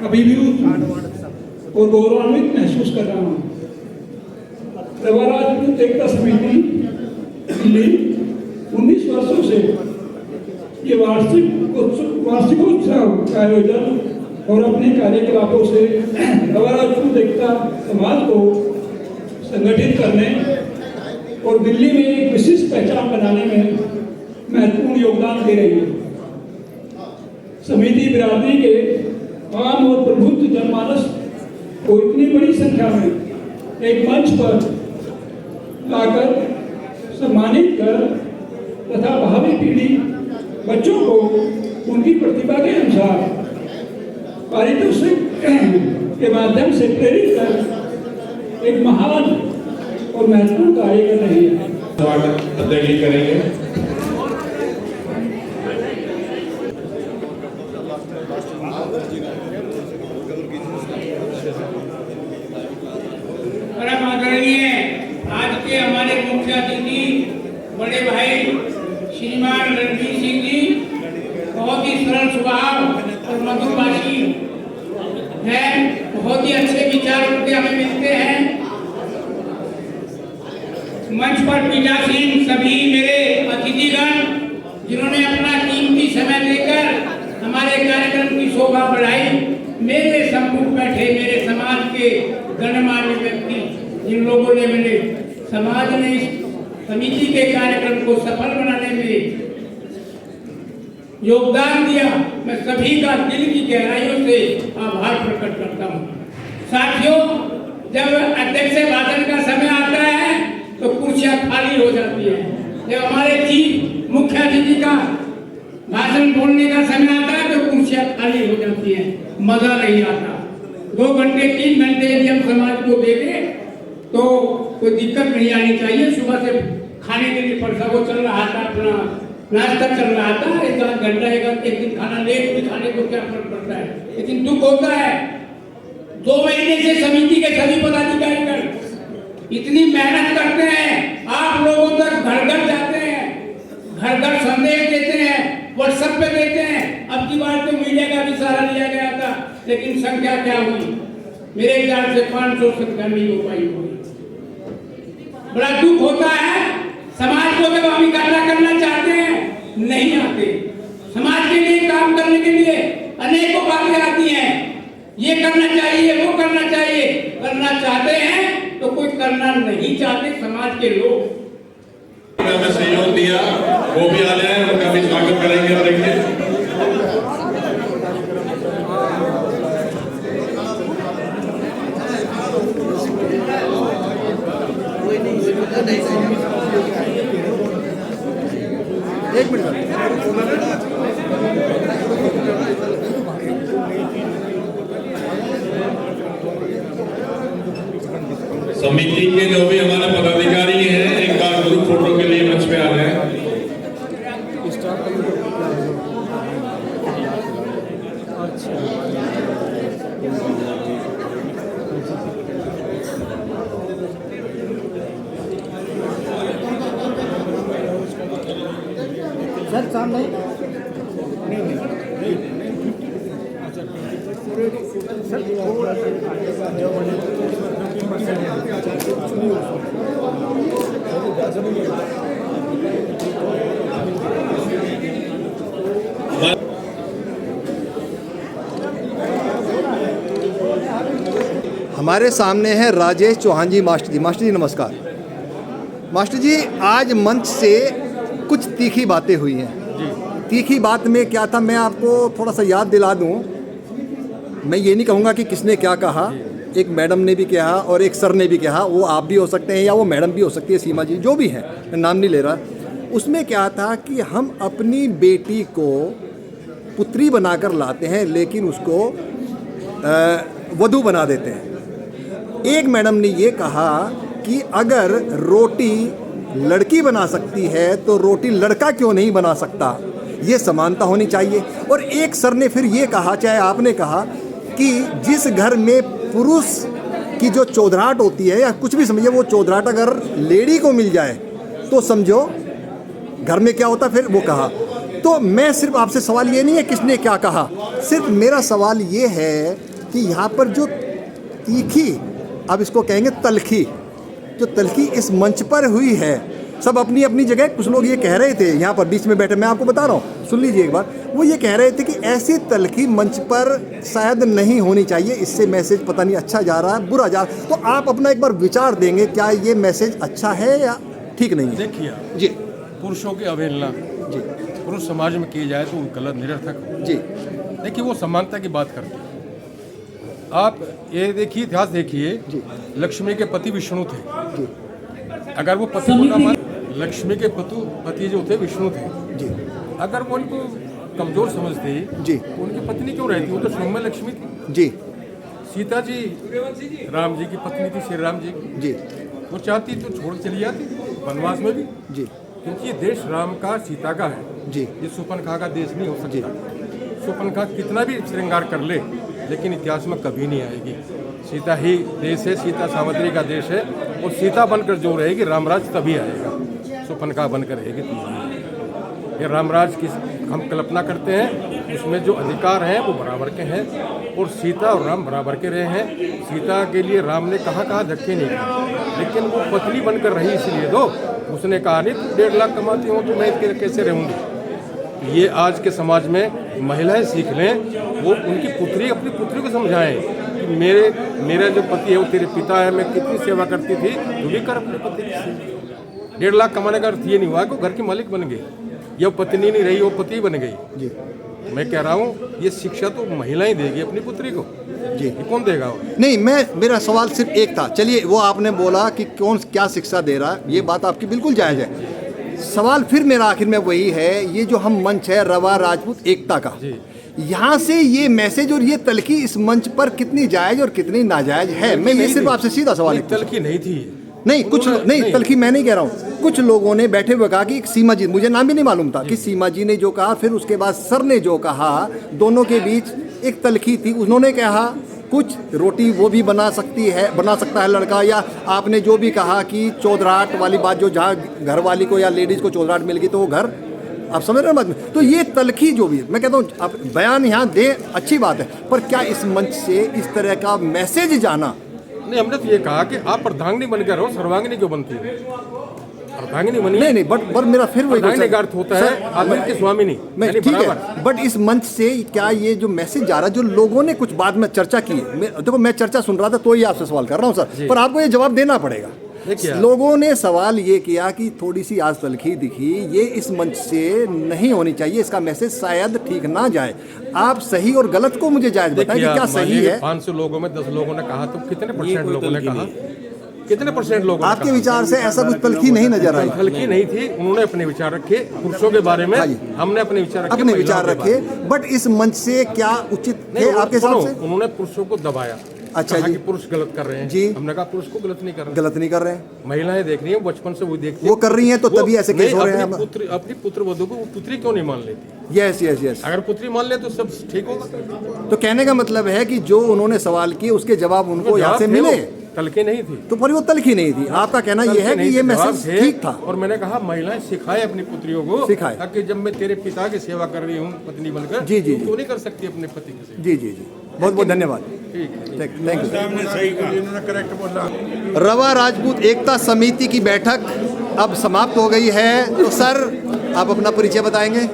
अभिभूत और गौरवान्वित महसूस कर रहा हूँ। रवा राजपूत एकता समिति दिल्ली 19 वर्षों से ये वार्षिकोत्सव का आयोजन और अपने कार्यकलापों से रवा राजपूत एकता समाज को संगठित करने और दिल्ली में एक विशिष्ट पहचान बनाने में महत्वपूर्ण योगदान दे रही है। समिति बिरादरी के आम और प्रबुद्ध जनमानस को इतनी बड़ी संख्या में एक मंच पर लाकर सम्मानित कर तथा भावी पीढ़ी बच्चों को उनकी प्रतिभा के अनुसार पारितोषिक के माध्यम से प्रेरित कर एक महान और महत्वपूर्ण कार्य कर रही है। स्वागत अध्यक्ष करेंगे। रणवीर सिंह जी बहुत ही सरल स्वभाव और मधुभाषी है, बहुत ही अच्छे विचार उनके हमें मिलते हैं। मंच पर पीठासीन सभी मेरे अतिथिगण जिन्होंने अपना कीमती समय देकर हमारे कार्यक्रम की शोभा बढ़ाई, मेरे सम्मुख बैठे मेरे समाज के गणमान्य व्यक्ति जिन लोगों ने मेरे समाज ने इस समिति के कार्यक्रम को सफल बनाने में योगदान दिया, मैं सभी का दिल की गहराइयों से आभार प्रकट करता हूँ। साथियों, जब अध्यक्ष से भाषण का समय आता है तो कुर्सियां खाली हो जाती है। जब हमारे चीफ मुख्य अतिथि का भाषण बोलने का समय आता है तो कुर्सियां खाली हो जाती है, मजा नहीं आता। 2 घंटे 3 घंटे यदि हम समाज को देंगे तो कोई दिक्कत नहीं आनी चाहिए। सुबह से खाने के लिए परसा वो चल रहा था, अपना नाश्ता चल रहा था, 1 घंटा एक दिन खाना लेट भी खाने को क्या फर्क पड़ता है। लेकिन दुख होता है 2 महीने से समिति के सभी पदाधिकारी इतनी मेहनत करते हैं, आप लोगों तक घर घर जाते हैं, घर घर संदेश देते हैं, व्हाट्सएप पे देते हैं। अब की बार तो मीडिया का भी सहारा लिया गया था, लेकिन संख्या क्या हुई? मेरे ख्याल से 500 संख्या नहीं हो पाई होगी। बड़ा दुख होता है, समाज को जब हम इकट्ठा करना चाहते हैं नहीं आते। समाज के लिए काम करने के लिए अनेकों बातें आती हैं, ये करना चाहिए, वो करना चाहिए। करना चाहते हैं तो कोई करना नहीं चाहते समाज के लोग। हमें सहयोग दिया, वो भी आ जाए, उनका भी स्वागत करेंगे। और देखिए एक मिनट समिति के जो भी हमारे पदाधिकारी हैं एक बार ग्रुप फोटो के लिए मंच पे आ रहे हैं। सर सामने हमारे सामने है राजेश चौहान जी मास्टर जी। मास्टर जी नमस्कार। मास्टर जी, आज मंच से कुछ तीखी बातें हुई हैं। तीखी बात में क्या था, मैं आपको थोड़ा सा याद दिला दूं। मैं ये नहीं कहूँगा कि किसने क्या कहा, एक मैडम ने भी कहा और एक सर ने भी कहा, वो आप भी हो सकते हैं या वो मैडम भी हो सकती है, सीमा जी जो भी हैं, मैं नाम नहीं ले रहा। उसमें क्या था कि हम अपनी बेटी को पुत्री बनाकर लाते हैं लेकिन उसको वधू बना देते हैं। एक मैडम ने ये कहा कि अगर रोटी लड़की बना सकती है तो रोटी लड़का क्यों नहीं बना सकता, ये समानता होनी चाहिए। और एक सर ने फिर ये कहा, चाहे आपने कहा, कि जिस घर में पुरुष की जो चौधराहट होती है या कुछ भी समझिए, वो चौधराहट अगर लेडी को मिल जाए तो समझो घर में क्या होता। फिर वो कहा, तो मैं सिर्फ आपसे सवाल ये नहीं है किसने क्या कहा, सिर्फ मेरा सवाल ये है कि यहाँ पर जो तीखी, अब इसको कहेंगे तलखी, जो तलखी इस मंच पर हुई है, सब अपनी अपनी जगह। कुछ लोग ये कह रहे थे यहाँ पर बीच में बैठे, मैं आपको बता रहा हूँ, सुन लीजिए एक बार, वो ये कह रहे थे कि ऐसी तलखी मंच पर शायद नहीं होनी चाहिए, इससे मैसेज पता नहीं अच्छा जा रहा है बुरा जा रहा है। तो आप अपना एक बार विचार देंगे, क्या ये मैसेज अच्छा है या ठीक नहीं है? देखिए जी, पुरुषों की अवहेलना जी पुरुष समाज में की जाए तो वो गलत, निरर्थक। जी देखिए, वो समानता की बात करते हैं। आप ये देखिए, इतिहास देखिए, लक्ष्मी के पति विष्णु थे। जी। अगर वो पति को ना मान, लक्ष्मी के पति जो थे विष्णु थे जी, अगर वो उनको कमजोर समझते जी, तो उनकी पत्नी क्यों रहती? वो तो स्वयं लक्ष्मी थी जी। सीता जी राम जी की पत्नी थी, श्री राम जी की। जी, वो चाहती तो छोड़ चली जाती वनवास में भी जी, क्योंकि ये देश राम का, सीता का है जी। ये सुपनखा का देश नहीं हो सकता। सुपनखा कितना भी श्रृंगार कर ले लेकिन इतिहास में कभी नहीं आएगी। सीता ही देश है, सीता सावित्री का देश है, और सीता बनकर जो रहेगी रामराज तभी आएगा, सुपनखा बनकर रहेगी तो। ये रामराज की हम कल्पना करते हैं, उसमें जो अधिकार हैं वो बराबर के हैं और सीता और राम बराबर के रहे हैं। सीता के लिए राम ने कहाँ कहाँ धक्के नहीं किए, लेकिन वो पत्नी बनकर रही इसलिए तो उसने कहा नहीं तुम 1.5 लाख कमाती हो तो मैं कैसे रहूँगी। ये आज के समाज में महिलाएं सीख लें, वो उनकी पुत्री अपनी पुत्री को समझाएं कि मेरा जो पति है वो तेरे पिता है, मैं कितनी सेवा करती थी, तू भी कर अपने पति की। 1.5 लाख कमाने का अर्थ ये नहीं हुआ कि वो घर की मालिक बन गई, ये पत्नी नहीं रही, वो पति बन गई जी। मैं कह रहा हूँ ये शिक्षा तो महिलाएं देगी अपनी पुत्री को जी, कौन देगा वो? नहीं, मेरा सवाल सिर्फ एक था। चलिए, वो आपने बोला कि कौन क्या शिक्षा दे रहा है, ये बात आपकी बिल्कुल जायज़ है। सवाल फिर मेरा आखिर में वही है, ये जो हम मंच है रवा राजपूत एकता का, यहाँ से ये मैसेज और ये तलखी इस मंच पर कितनी जायज़ और कितनी नाजायज़ है? मैं ये सिर्फ आपसे सीधा सवाल। तलखी नहीं थी, नहीं कुछ नहीं, तलखी मैं नहीं कह रहा हूँ। कुछ लोगों ने बैठे हुए कहा कि सीमा जी, मुझे नाम भी नहीं मालूम था कि सीमा जी ने जो कहा, फिर उसके बाद सर ने जो कहा, दोनों के बीच एक तलखी थी। उन्होंने कहा कुछ रोटी वो भी बना सकता है लड़का, या आपने जो भी कहा कि चौधराहट वाली बात, जो जहाँ घर वाली को या लेडीज़ को चौधराहट मिल गई तो वो घर, आप समझ रहे हैं? तो ये तलखी जो भी, मैं कहता हूँ आप बयान यहाँ दें, अच्छी बात है, पर क्या इस मंच से इस तरह का मैसेज जाना? नहीं, हमने तो ये कहा कि आप अर्धांगिनी बनकर रहो, सर्वांगिनी क्यों बनती है? अर्धांगिनी बनी नहीं, बट मेरा फिर वही अर्थ होता है आदमी की स्वामिनी। ठीक है, बट इस मंच से क्या ये जो मैसेज जा रहा है, जो लोगों ने कुछ बाद में चर्चा की, देखो मैं चर्चा सुन रहा था तो ही आपसे सवाल कर रहा हूँ सर, पर आपको ये जवाब देना पड़ेगा। लोगों ने सवाल ये किया कि थोड़ी सी आज तलखी दिखी, ये इस मंच से नहीं होनी चाहिए, इसका मैसेज शायद ठीक ना जाए। आप सही और गलत को मुझे जायज बताएं कि क्या सही है। 500 लोगों में 10 लोगों ने कहा तो कितने परसेंट लोगों ने कहा? कितने परसेंट लोगों? आपके विचार से ऐसा कुछ तलखी नहीं नजर आई? तलखी नहीं थी, उन्होंने अपने विचार रखे पुरुषों के बारे में, हमने अपने विचार रखे, बट इस मंच से क्या उचित है आपके हिसाब से? उन्होंने पुरुषों को दबाया। अच्छा जी, पुरुष गलत कर रहे हैं जी, हमने कहा पुरुष को गलत नहीं कर रहे हैं। महिलाएं देख रही हैं, बचपन से वो देखती हैं, वो कर रही हैं, तो तभी ऐसे केस हो रहे हैं। अपनी पुत्र वधू को पुत्री क्यों नहीं मान लेती? यस, अगर पुत्री मान ले तो सब ठीक होगा। तो कहने का मतलब है कि जो उन्होंने सवाल किए उसके जवाब उनको यहाँ से मिले, तलखी नहीं थी, तो पर वो तलखी नहीं थी। आपका कहना ये है कि ये मैसेज ठीक था। और मैंने कहा महिलाएं सिखाए अपनी पुत्रियों को, सिखाए ताकि जब मैं तेरे पिता की सेवा कर रही हूँ पत्नी बनकर, जी क्यों नहीं कर सकती अपने पति की सेवा? जी, बहुत बहुत धन्यवाद, थैंक यू। रवा राजपूत एकता समिति की बैठक अब समाप्त हो गई है, तो सर आप अपना परिचय बताएंगे?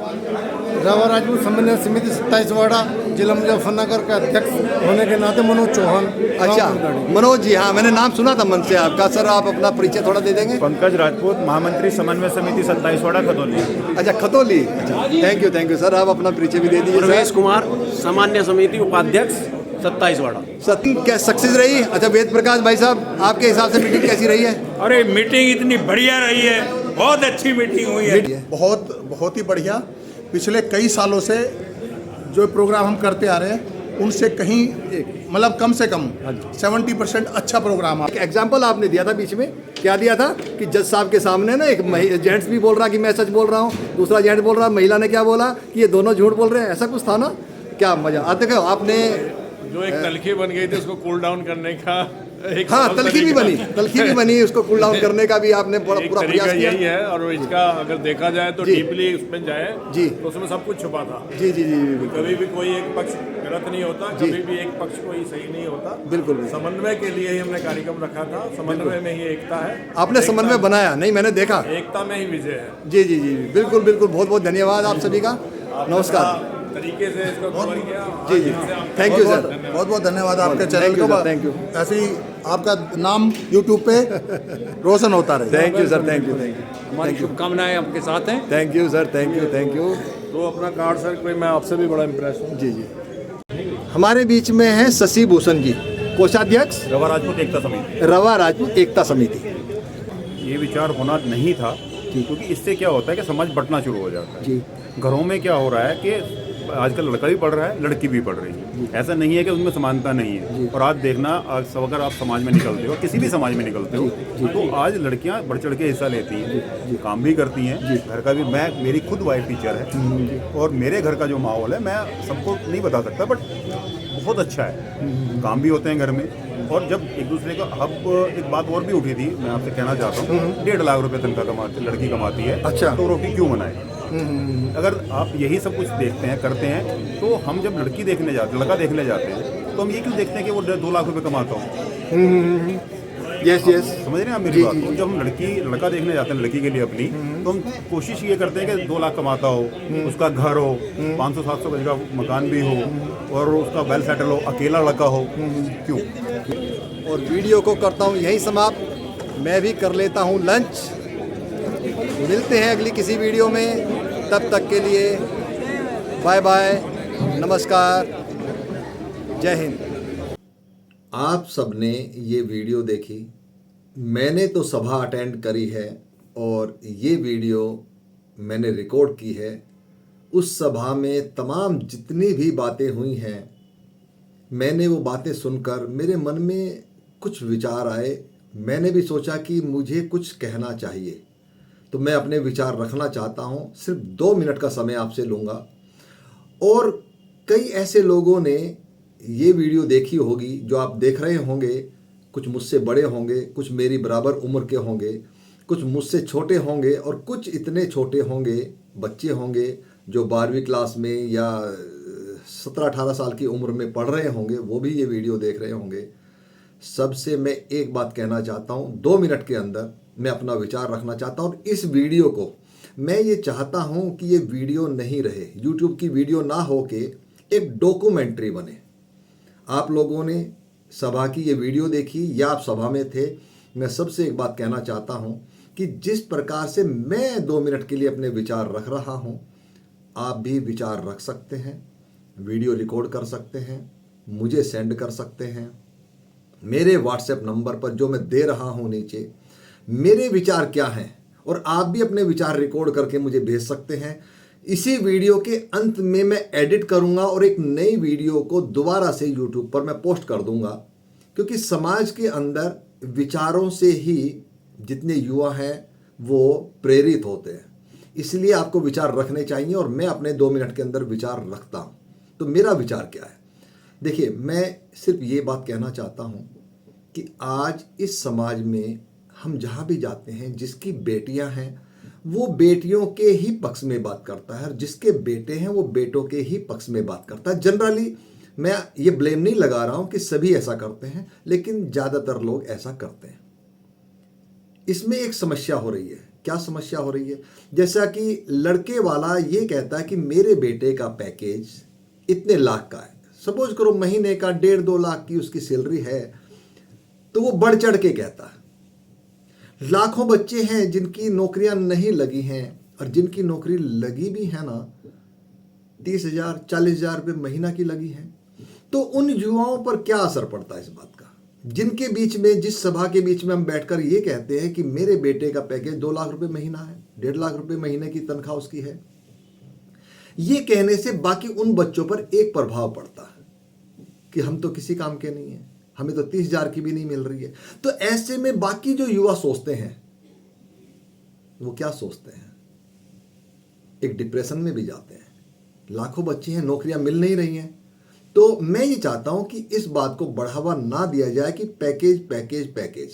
रवा राजपूत समन्वय समिति 27 वाड़ा जिला मुजफ्फरनगर का अध्यक्ष होने के नाते मनोज चौहान। अच्छा मनोज जी, हाँ मैंने नाम सुना था मन से आपका। सर आप अपना परिचय थोड़ा दे देंगे? पंकज राजपूत, महामंत्री समन्वय समिति 27 वाड़ा खतौली। अच्छा खतौली, थैंक यू सर, आप अपना परिचय भी दे दीजिए। प्रवेश कुमार, सामान्य समिति उपाध्यक्ष 27 वाड़ा। क्या सक्सेस रही? अच्छा वेद प्रकाश भाई साहब, आपके हिसाब से मीटिंग कैसी रही है? अरे मीटिंग इतनी बढ़िया रही है, बहुत अच्छी मीटिंग हुई है। बहुत ही बढ़िया। पिछले कई सालों से जो प्रोग्राम हम करते आ रहे हैं उनसे कहीं मतलब कम से कम 70% अच्छा प्रोग्राम। एक एग्जाम्पल आपने दिया था बीच में, क्या दिया था कि जज साहब के सामने ना एक जेंट्स भी बोल रहा कि मैं सच बोल रहा हूँ, दूसरा जेंट्स बोल रहा, महिला ने क्या बोला कि ये दोनों झूठ बोल रहे हैं, ऐसा कुछ था ना? क्या मजा आते देखो आपने जो एक तलखी बन गई थी उसको कूल डाउन करने का हाँ तलखी भी बनी उसको कूल डाउन करने का भी आपने पूरा प्रयास किया। यही है, और इसका अगर देखा जाए तो डीपली उसमें जाए जी, तो उसमें सब कुछ छुपा था। जी कभी भी कोई एक पक्ष गलत नहीं होता, कभी भी एक पक्ष कोई सही नहीं होता। बिल्कुल समन्वय के लिए ही हमने कार्यक्रम रखा था, समन्वय में ही एकता है। आपने समन्वय बनाया? नहीं, मैंने देखा, एकता में ही विजय है। जी बिल्कुल, बहुत बहुत धन्यवाद आप सभी का, नमस्कार। तरीके से इसको कवर किया। जी थैंक यू सर, बहुत बहुत धन्यवाद आपके चैनल को। थैंक यू, ऐसे ही आपका नाम यूट्यूब पे रोशन होता रहे। Thank you sir, thank you हमारी शुभकामनाएं आपके साथ हैं। Thank you sir, thank you. तो अपना कार्ड सर, कोई मैं आपसे भी बड़ा इम्प्रेस हूँ। जी हमारे बीच में है शशि भूषण जी, कोषाध्यक्ष रवा राजपूत एकता समिति। रवा राजपूत एकता समिति। ये विचार होना नहीं था, क्योंकि इससे क्या होता है कि समाज बंटना शुरू हो जाता है जी। घरों में क्या हो रहा है कि आजकल लड़का भी पढ़ रहा है, लड़की भी पढ़ रही है, ऐसा नहीं है कि उसमें समानता नहीं है। और आज देखना, अगर आप समाज में निकलते हो, किसी भी समाज में निकलते हो, तो आज लड़कियां बढ़ चढ़ के हिस्सा लेती हैं, काम भी करती हैं, घर का भी। मेरी खुद वाइफ टीचर है, और मेरे घर का जो माहौल है मैं सबको नहीं बता सकता, बट बहुत अच्छा है, काम भी होते हैं घर में। और जब एक दूसरे का, अब एक बात और भी उठी थी, मैं आपसे कहना चाहता हूँ, 1.5 लाख रुपए तनख्वाह कमाती लड़की कमाती है। अच्छा, तो रोटी क्यों बनाए? अगर आप यही सब कुछ देखते हैं करते हैं तो हम जब लड़का देखने जाते हैं तो हम ये क्यों देखते हैं कि वो 2 लाख रुपए कमाता हो। यस समझ रहे हैं आप मेरी बात को। जब हम लड़का देखने जाते हैं लड़की के लिए अपनी, तो हम कोशिश ये करते हैं कि 2 लाख कमाता हो, उसका घर हो, 500-700 गज का मकान भी हो और उसका वेल सेटल हो, अकेला लड़का हो। क्यों? और वीडियो को करता हूँ यहीं समाप्त। मैं भी कर लेता हूँ लंच। मिलते हैं अगली किसी वीडियो में, तब तक के लिए बाय बाय, नमस्कार, जय हिंद। आप सबने ये वीडियो देखी, मैंने तो सभा अटेंड करी है और ये वीडियो मैंने रिकॉर्ड की है। उस सभा में तमाम जितनी भी बातें हुई हैं, मैंने वो बातें सुनकर मेरे मन में कुछ विचार आए। मैंने भी सोचा कि मुझे कुछ कहना चाहिए, तो मैं अपने विचार रखना चाहता हूँ। सिर्फ 2 मिनट का समय आपसे लूँगा। और कई ऐसे लोगों ने ये वीडियो देखी होगी जो आप देख रहे होंगे, कुछ मुझसे बड़े होंगे, कुछ मेरी बराबर उम्र के होंगे, कुछ मुझसे छोटे होंगे और कुछ इतने छोटे होंगे, बच्चे होंगे जो 12वीं क्लास में या 17-18 साल की उम्र में पढ़ रहे होंगे, वो भी ये वीडियो देख रहे होंगे। सबसे मैं एक बात कहना चाहता हूँ, 2 मिनट के अंदर मैं अपना विचार रखना चाहता हूँ। और इस वीडियो को मैं ये चाहता हूँ कि ये वीडियो नहीं रहे, यूट्यूब की वीडियो ना हो के एक डॉक्यूमेंट्री बने। आप लोगों ने सभा की ये वीडियो देखी या आप सभा में थे, मैं सबसे एक बात कहना चाहता हूँ कि जिस प्रकार से मैं 2 मिनट के लिए अपने विचार रख रहा हूँ, आप भी विचार रख सकते हैं, वीडियो रिकॉर्ड कर सकते हैं, मुझे सेंड कर सकते हैं। मेरे व्हाट्सएप नंबर पर जो मैं दे रहा हूँ नीचे, मेरे विचार क्या हैं, और आप भी अपने विचार रिकॉर्ड करके मुझे भेज सकते हैं। इसी वीडियो के अंत में मैं एडिट करूंगा और एक नई वीडियो को दोबारा से यूट्यूब पर मैं पोस्ट कर दूंगा, क्योंकि समाज के अंदर विचारों से ही जितने युवा हैं वो प्रेरित होते हैं। इसलिए आपको विचार रखने चाहिए और मैं अपने 2 मिनट के अंदर विचार रखता हूं। तो मेरा विचार क्या है? देखिए, मैं सिर्फ ये बात कहना चाहता हूं कि आज इस समाज में हम जहां भी जाते हैं, जिसकी बेटियां हैं वो बेटियों के ही पक्ष में बात करता है, और जिसके बेटे हैं वो बेटों के ही पक्ष में बात करता है। जनरली मैं ये ब्लेम नहीं लगा रहा हूं कि सभी ऐसा करते हैं, लेकिन ज़्यादातर लोग ऐसा करते हैं। इसमें एक समस्या हो रही है। क्या समस्या हो रही है? जैसा कि लड़के वाला ये कहता है कि मेरे बेटे का पैकेज इतने लाख का है, सपोज करो महीने का 1.5-2 लाख की उसकी सैलरी है, तो वो बढ़ चढ़ के कहता है। लाखों बच्चे हैं जिनकी नौकरियां नहीं लगी हैं, और जिनकी नौकरी लगी भी है ना 30,000-40,000 रुपये महीना की लगी है। तो उन युवाओं पर क्या असर पड़ता है इस बात का, जिनके बीच में, जिस सभा के बीच में हम बैठकर ये कहते हैं कि मेरे बेटे का पैकेज 2 लाख रुपए महीना है, 1.5 लाख रुपए महीने की तनख्वाह उसकी है। ये कहने से बाकी उन बच्चों पर एक प्रभाव पड़ता है कि हम तो किसी काम के नहीं हैं, हमें तो 30,000 की भी नहीं मिल रही है। तो ऐसे में बाकी जो युवा सोचते हैं वो क्या सोचते हैं? एक डिप्रेशन में भी जाते हैं। लाखों बच्चे हैं, नौकरियां मिल नहीं रही हैं। तो मैं ये चाहता हूं कि इस बात को बढ़ावा ना दिया जाए कि पैकेज पैकेज पैकेज,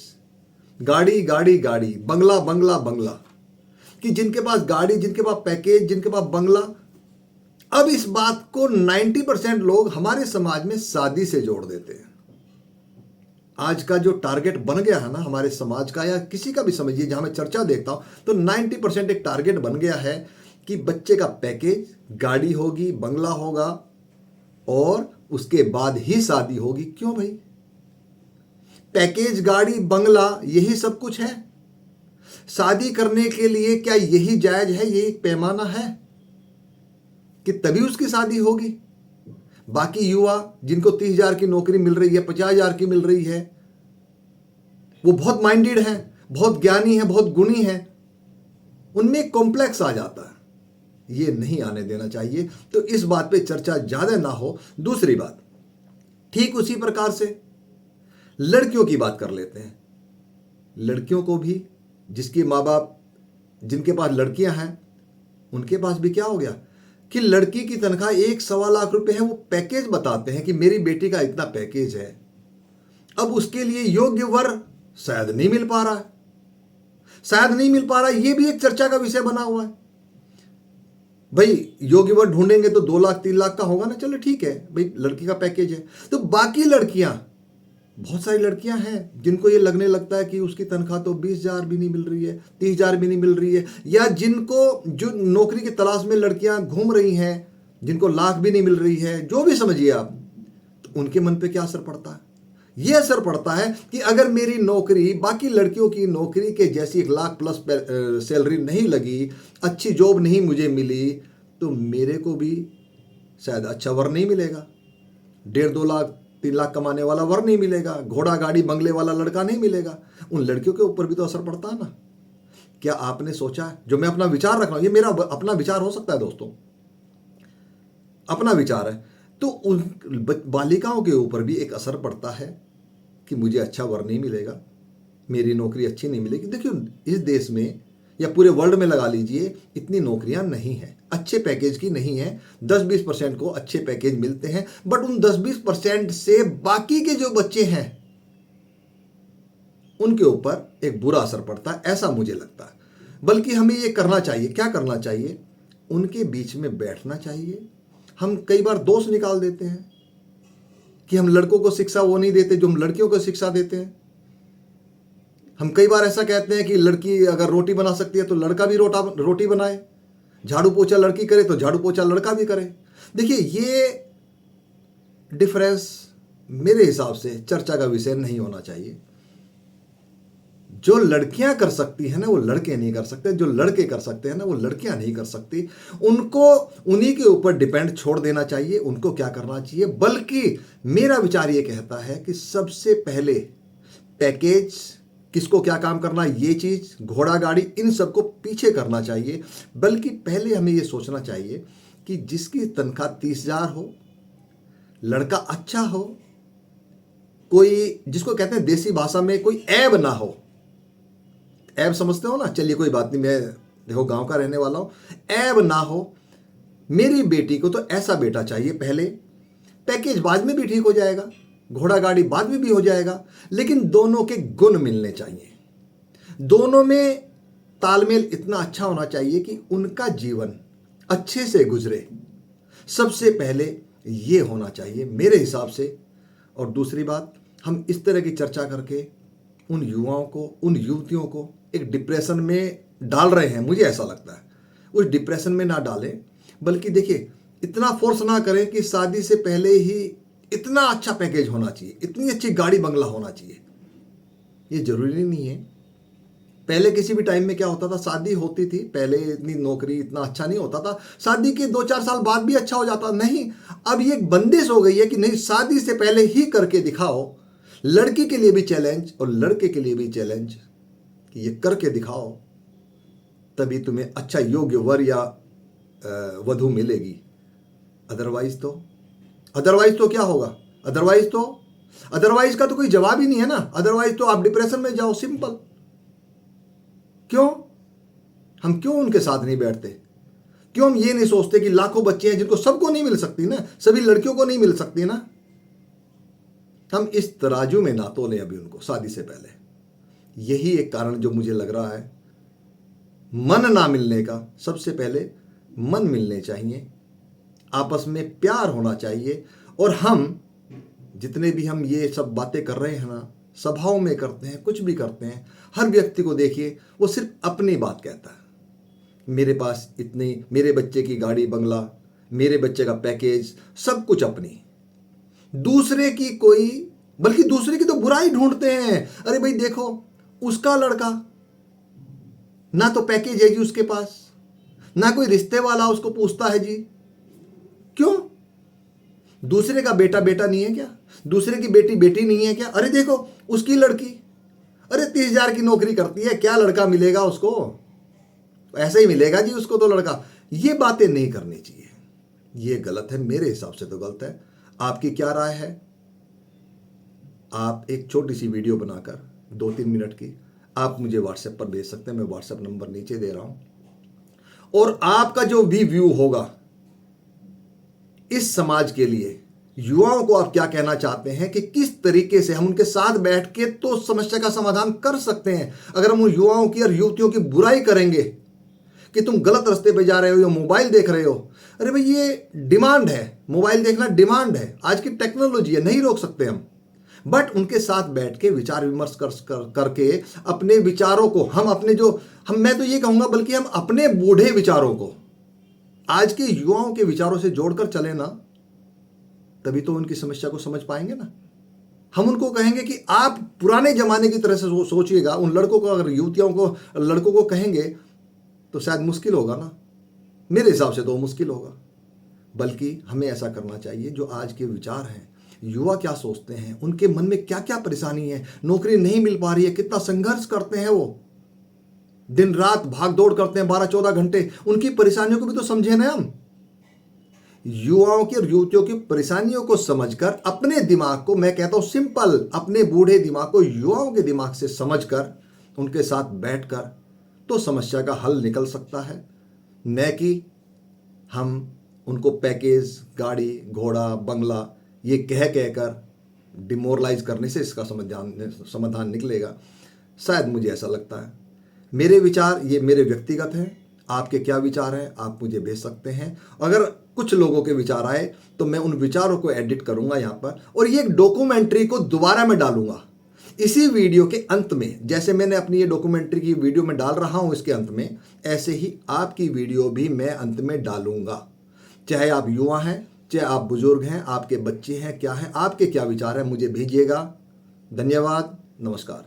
गाड़ी गाड़ी गाड़ी, बंगला बंगला बंगला, कि जिनके पास गाड़ी, जिनके पास पैकेज, जिनके पास बंगला। अब इस बात को 90% लोग हमारे समाज में शादी से जोड़ देते हैं। आज का जो टारगेट बन गया है ना हमारे समाज का, या किसी का भी समझिए, जहां मैं चर्चा देखता हूं तो 90% एक टारगेट बन गया है कि बच्चे का पैकेज, गाड़ी होगी, बंगला होगा और उसके बाद ही शादी होगी। क्यों भाई? पैकेज, गाड़ी, बंगला, यही सब कुछ है। शादी करने के लिए क्या यही जायज है? यही पैमाना है कि तभी उसकी शादी होगी? बाकी युवा जिनको 30,000 की नौकरी मिल रही है, 50,000 की मिल रही है, वो बहुत माइंडेड हैं, बहुत ज्ञानी हैं, बहुत गुणी हैं, उनमें एक कॉम्प्लेक्स आ जाता है। ये नहीं आने देना चाहिए। तो इस बात पे चर्चा ज्यादा ना हो। दूसरी बात, ठीक उसी प्रकार से लड़कियों की बात कर लेते हैं। लड़कियों को भी, जिसके माँ बाप, जिनके पास लड़कियां हैं, उनके पास भी क्या हो गया कि लड़की की तनख्वाह 1-1.25 लाख रुपए है। वो पैकेज बताते हैं कि मेरी बेटी का इतना पैकेज है। अब उसके लिए योग्य वर शायद नहीं मिल पा रहा है, शायद नहीं मिल पा रहा है। ये भी एक चर्चा का विषय बना हुआ है। भाई योग्य वर ढूंढेंगे तो 2 लाख 3 लाख का होगा ना, चलो ठीक है भाई, लड़की का पैकेज है। तो बाकी लड़कियां, बहुत सारी लड़कियां हैं जिनको ये लगने लगता है कि उसकी तनख्वाह तो 20,000 भी नहीं मिल रही है, 30,000 भी नहीं मिल रही है, या जिनको जो नौकरी की तलाश में लड़कियां घूम रही हैं, जिनको लाख भी नहीं मिल रही है, जो भी समझिए आप, तो उनके मन पे क्या असर पड़ता है? ये असर पड़ता है कि अगर मेरी नौकरी बाकी लड़कियों की नौकरी के जैसी 1 लाख प्लस सैलरी नहीं लगी, अच्छी जॉब नहीं मुझे मिली, तो मेरे को भी शायद अच्छा वर नहीं मिलेगा, 1.5-2 लाख 3 लाख कमाने वाला वर नहीं मिलेगा, घोड़ा गाड़ी बंगले वाला लड़का नहीं मिलेगा। उन लड़कियों के ऊपर भी तो असर पड़ता है ना। क्या आपने सोचा है? जो मैं अपना विचार रख रहा हूं, ये मेरा अपना विचार हो सकता है दोस्तों, अपना विचार है, तो उन बालिकाओं के ऊपर भी एक असर पड़ता है कि मुझे अच्छा वर नहीं मिलेगा, मेरी नौकरी अच्छी नहीं मिलेगी। देखिए इस देश में या पूरे वर्ल्ड में लगा लीजिए, इतनी नौकरियां नहीं हैं, अच्छे पैकेज की नहीं है। 10-20% को अच्छे पैकेज मिलते हैं, बट उन 10-20% से बाकी के जो बच्चे हैं उनके ऊपर एक बुरा असर पड़ता है, ऐसा मुझे लगता है। बल्कि हमें ये करना चाहिए, क्या करना चाहिए, उनके बीच में बैठना चाहिए। हम कई बार दोष निकाल देते हैं कि हम लड़कों को शिक्षा वो नहीं देते जो हम लड़कियों को शिक्षा देते हैं। हम कई बार ऐसा कहते हैं कि लड़की अगर रोटी बना सकती है तो लड़का भी रोटी बनाए, झाड़ू पोछा लड़की करे तो झाड़ू पोछा लड़का भी करे। देखिए ये डिफरेंस मेरे हिसाब से चर्चा का विषय नहीं होना चाहिए। जो लड़कियां कर सकती हैं ना वो लड़के नहीं कर सकते, जो लड़के कर सकते हैं ना वो लड़कियां नहीं कर सकती। उनको उन्हीं के ऊपर डिपेंड छोड़ देना चाहिए, उनको क्या करना चाहिए। बल्कि मेरा विचार ये कहता है कि सबसे पहले पैकेज, किसको क्या काम करना, ये चीज, घोड़ा गाड़ी, इन सबको पीछे करना चाहिए। बल्कि पहले हमें ये सोचना चाहिए कि जिसकी तनख्वाह 30,000 हो, लड़का अच्छा हो, कोई जिसको कहते हैं देसी भाषा में कोई ऐब ना हो। ऐब समझते हो ना, चलिए कोई बात नहीं, मैं देखो गांव का रहने वाला हूं, ऐब ना हो। मेरी बेटी को तो ऐसा बेटा चाहिए पहले, पैकेज बाद में भी ठीक हो जाएगा, घोड़ा गाड़ी बाद में भी हो जाएगा, लेकिन दोनों के गुण मिलने चाहिए। दोनों में तालमेल इतना अच्छा होना चाहिए कि उनका जीवन अच्छे से गुजरे। सबसे पहले ये होना चाहिए मेरे हिसाब से। और दूसरी बात, हम इस तरह की चर्चा करके उन युवाओं को, उन युवतियों को एक डिप्रेशन में डाल रहे हैं, मुझे ऐसा लगता है। उस डिप्रेशन में ना डालें, बल्कि देखिए इतना फोर्स ना करें कि शादी से पहले ही इतना अच्छा पैकेज होना चाहिए, इतनी अच्छी गाड़ी बंगला होना चाहिए। ये जरूरी नहीं है। पहले किसी भी टाइम में क्या होता था, शादी होती थी, पहले इतनी नौकरी इतना अच्छा नहीं होता था, शादी के 2-4 साल बाद भी अच्छा हो जाता। नहीं, अब ये एक बंदिश हो गई है कि नहीं, शादी से पहले ही करके दिखाओ। लड़की के लिए भी चैलेंज और लड़के के लिए भी चैलेंज कि ये करके दिखाओ, तभी तुम्हें अच्छा योग्य वर या वधू मिलेगी। अदरवाइज तो क्या होगा? अदरवाइज का तो कोई जवाब ही नहीं है ना। अदरवाइज तो आप डिप्रेशन में जाओ, सिंपल। क्यों? हम क्यों उनके साथ नहीं बैठते? क्यों हम ये नहीं सोचते कि लाखों बच्चे हैं जिनको सबको नहीं मिल सकती ना, सभी लड़कियों को नहीं मिल सकती ना। हम इस तराजू में ना तोलें अभी उनको शादी से पहले। यही एक कारण जो मुझे लग रहा है मन ना मिलने का। सबसे पहले मन मिलने चाहिए, आपस में प्यार होना चाहिए। और हम जितने भी हम ये सब बातें कर रहे हैं ना, सभाओं में करते हैं, कुछ भी करते हैं, हर व्यक्ति को देखिए वो सिर्फ अपनी बात कहता है। मेरे पास इतनी, मेरे बच्चे की गाड़ी बंगला, मेरे बच्चे का पैकेज, सब कुछ अपनी। दूसरे की कोई, बल्कि दूसरे की तो बुराई ढूंढते हैं। अरे भाई देखो उसका लड़का, ना तो पैकेज है जी उसके पास, ना कोई रिश्ते वाला उसको पूछता है जी। क्यों? दूसरे का बेटा बेटा नहीं है क्या? दूसरे की बेटी बेटी नहीं है क्या? अरे देखो उसकी लड़की, अरे 30,000 की नौकरी करती है, क्या लड़का मिलेगा उसको? ऐसे ही मिलेगा जी उसको तो लड़का। ये बातें नहीं करनी चाहिए, ये गलत है, मेरे हिसाब से तो गलत है। आपकी क्या राय है? आप एक छोटी सी वीडियो बनाकर 2-3 मिनट की आप मुझे व्हाट्सएप पर भेज सकते हैं। मैं व्हाट्सएप नंबर नीचे दे रहा हूं। और आपका जो भी व्यू होगा इस समाज के लिए, युवाओं को आप क्या कहना चाहते हैं कि किस तरीके से हम उनके साथ बैठ के तो समस्या का समाधान कर सकते हैं। अगर हम उन युवाओं की और युवतियों की बुराई करेंगे, कि तुम गलत रास्ते पे जा रहे हो या मोबाइल देख रहे हो। अरे भाई ये डिमांड है, मोबाइल देखना डिमांड है, आज की टेक्नोलॉजी है, नहीं रोक सकते हम। बट उनके साथ बैठ के विचार विमर्श करके अपने विचारों को मैं तो ये कहूँगा बल्कि हम अपने बूढ़े विचारों को आज के युवाओं के विचारों से जोड़कर चले ना, तभी तो उनकी समस्या को समझ पाएंगे ना। हम उनको कहेंगे कि आप पुराने जमाने की तरह से सोचिएगा, उन लड़कों को अगर युवतियों को लड़कों को कहेंगे तो शायद मुश्किल होगा ना, मेरे हिसाब से तो मुश्किल होगा। बल्कि हमें ऐसा करना चाहिए, जो आज के विचार हैं, युवा क्या सोचते हैं, उनके मन में क्या क्या परेशानी है, नौकरी नहीं मिल पा रही है, कितना संघर्ष करते हैं वो, दिन रात भाग दौड़ करते हैं 12-14 घंटे, उनकी परेशानियों को भी तो समझे ना हम। युवाओं की और युवतियों की परेशानियों को समझकर अपने दिमाग को, मैं कहता हूं सिंपल, अपने बूढ़े दिमाग को युवाओं के दिमाग से समझकर उनके साथ बैठकर तो समस्या का हल निकल सकता है, न कि हम उनको पैकेज, गाड़ी, घोड़ा, बंगला ये कह कर डिमोरलाइज करने से इसका समाधान निकलेगा। शायद मुझे ऐसा लगता है। मेरे विचार ये मेरे व्यक्तिगत हैं, आपके क्या विचार हैं आप मुझे भेज सकते हैं। अगर कुछ लोगों के विचार आए तो मैं उन विचारों को एडिट करूंगा यहाँ पर, और ये एक डॉक्यूमेंट्री को दोबारा मैं डालूंगा इसी वीडियो के अंत में। जैसे मैंने अपनी ये डॉक्यूमेंट्री की वीडियो में डाल रहा हूँ इसके अंत में, ऐसे ही आपकी वीडियो भी मैं अंत में डालूंगा। चाहे आप युवा हैं, चाहे आप बुजुर्ग हैं, आपके बच्चे हैं, क्या हैं, आपके क्या विचार हैं, मुझे भेजिएगा। धन्यवाद, नमस्कार।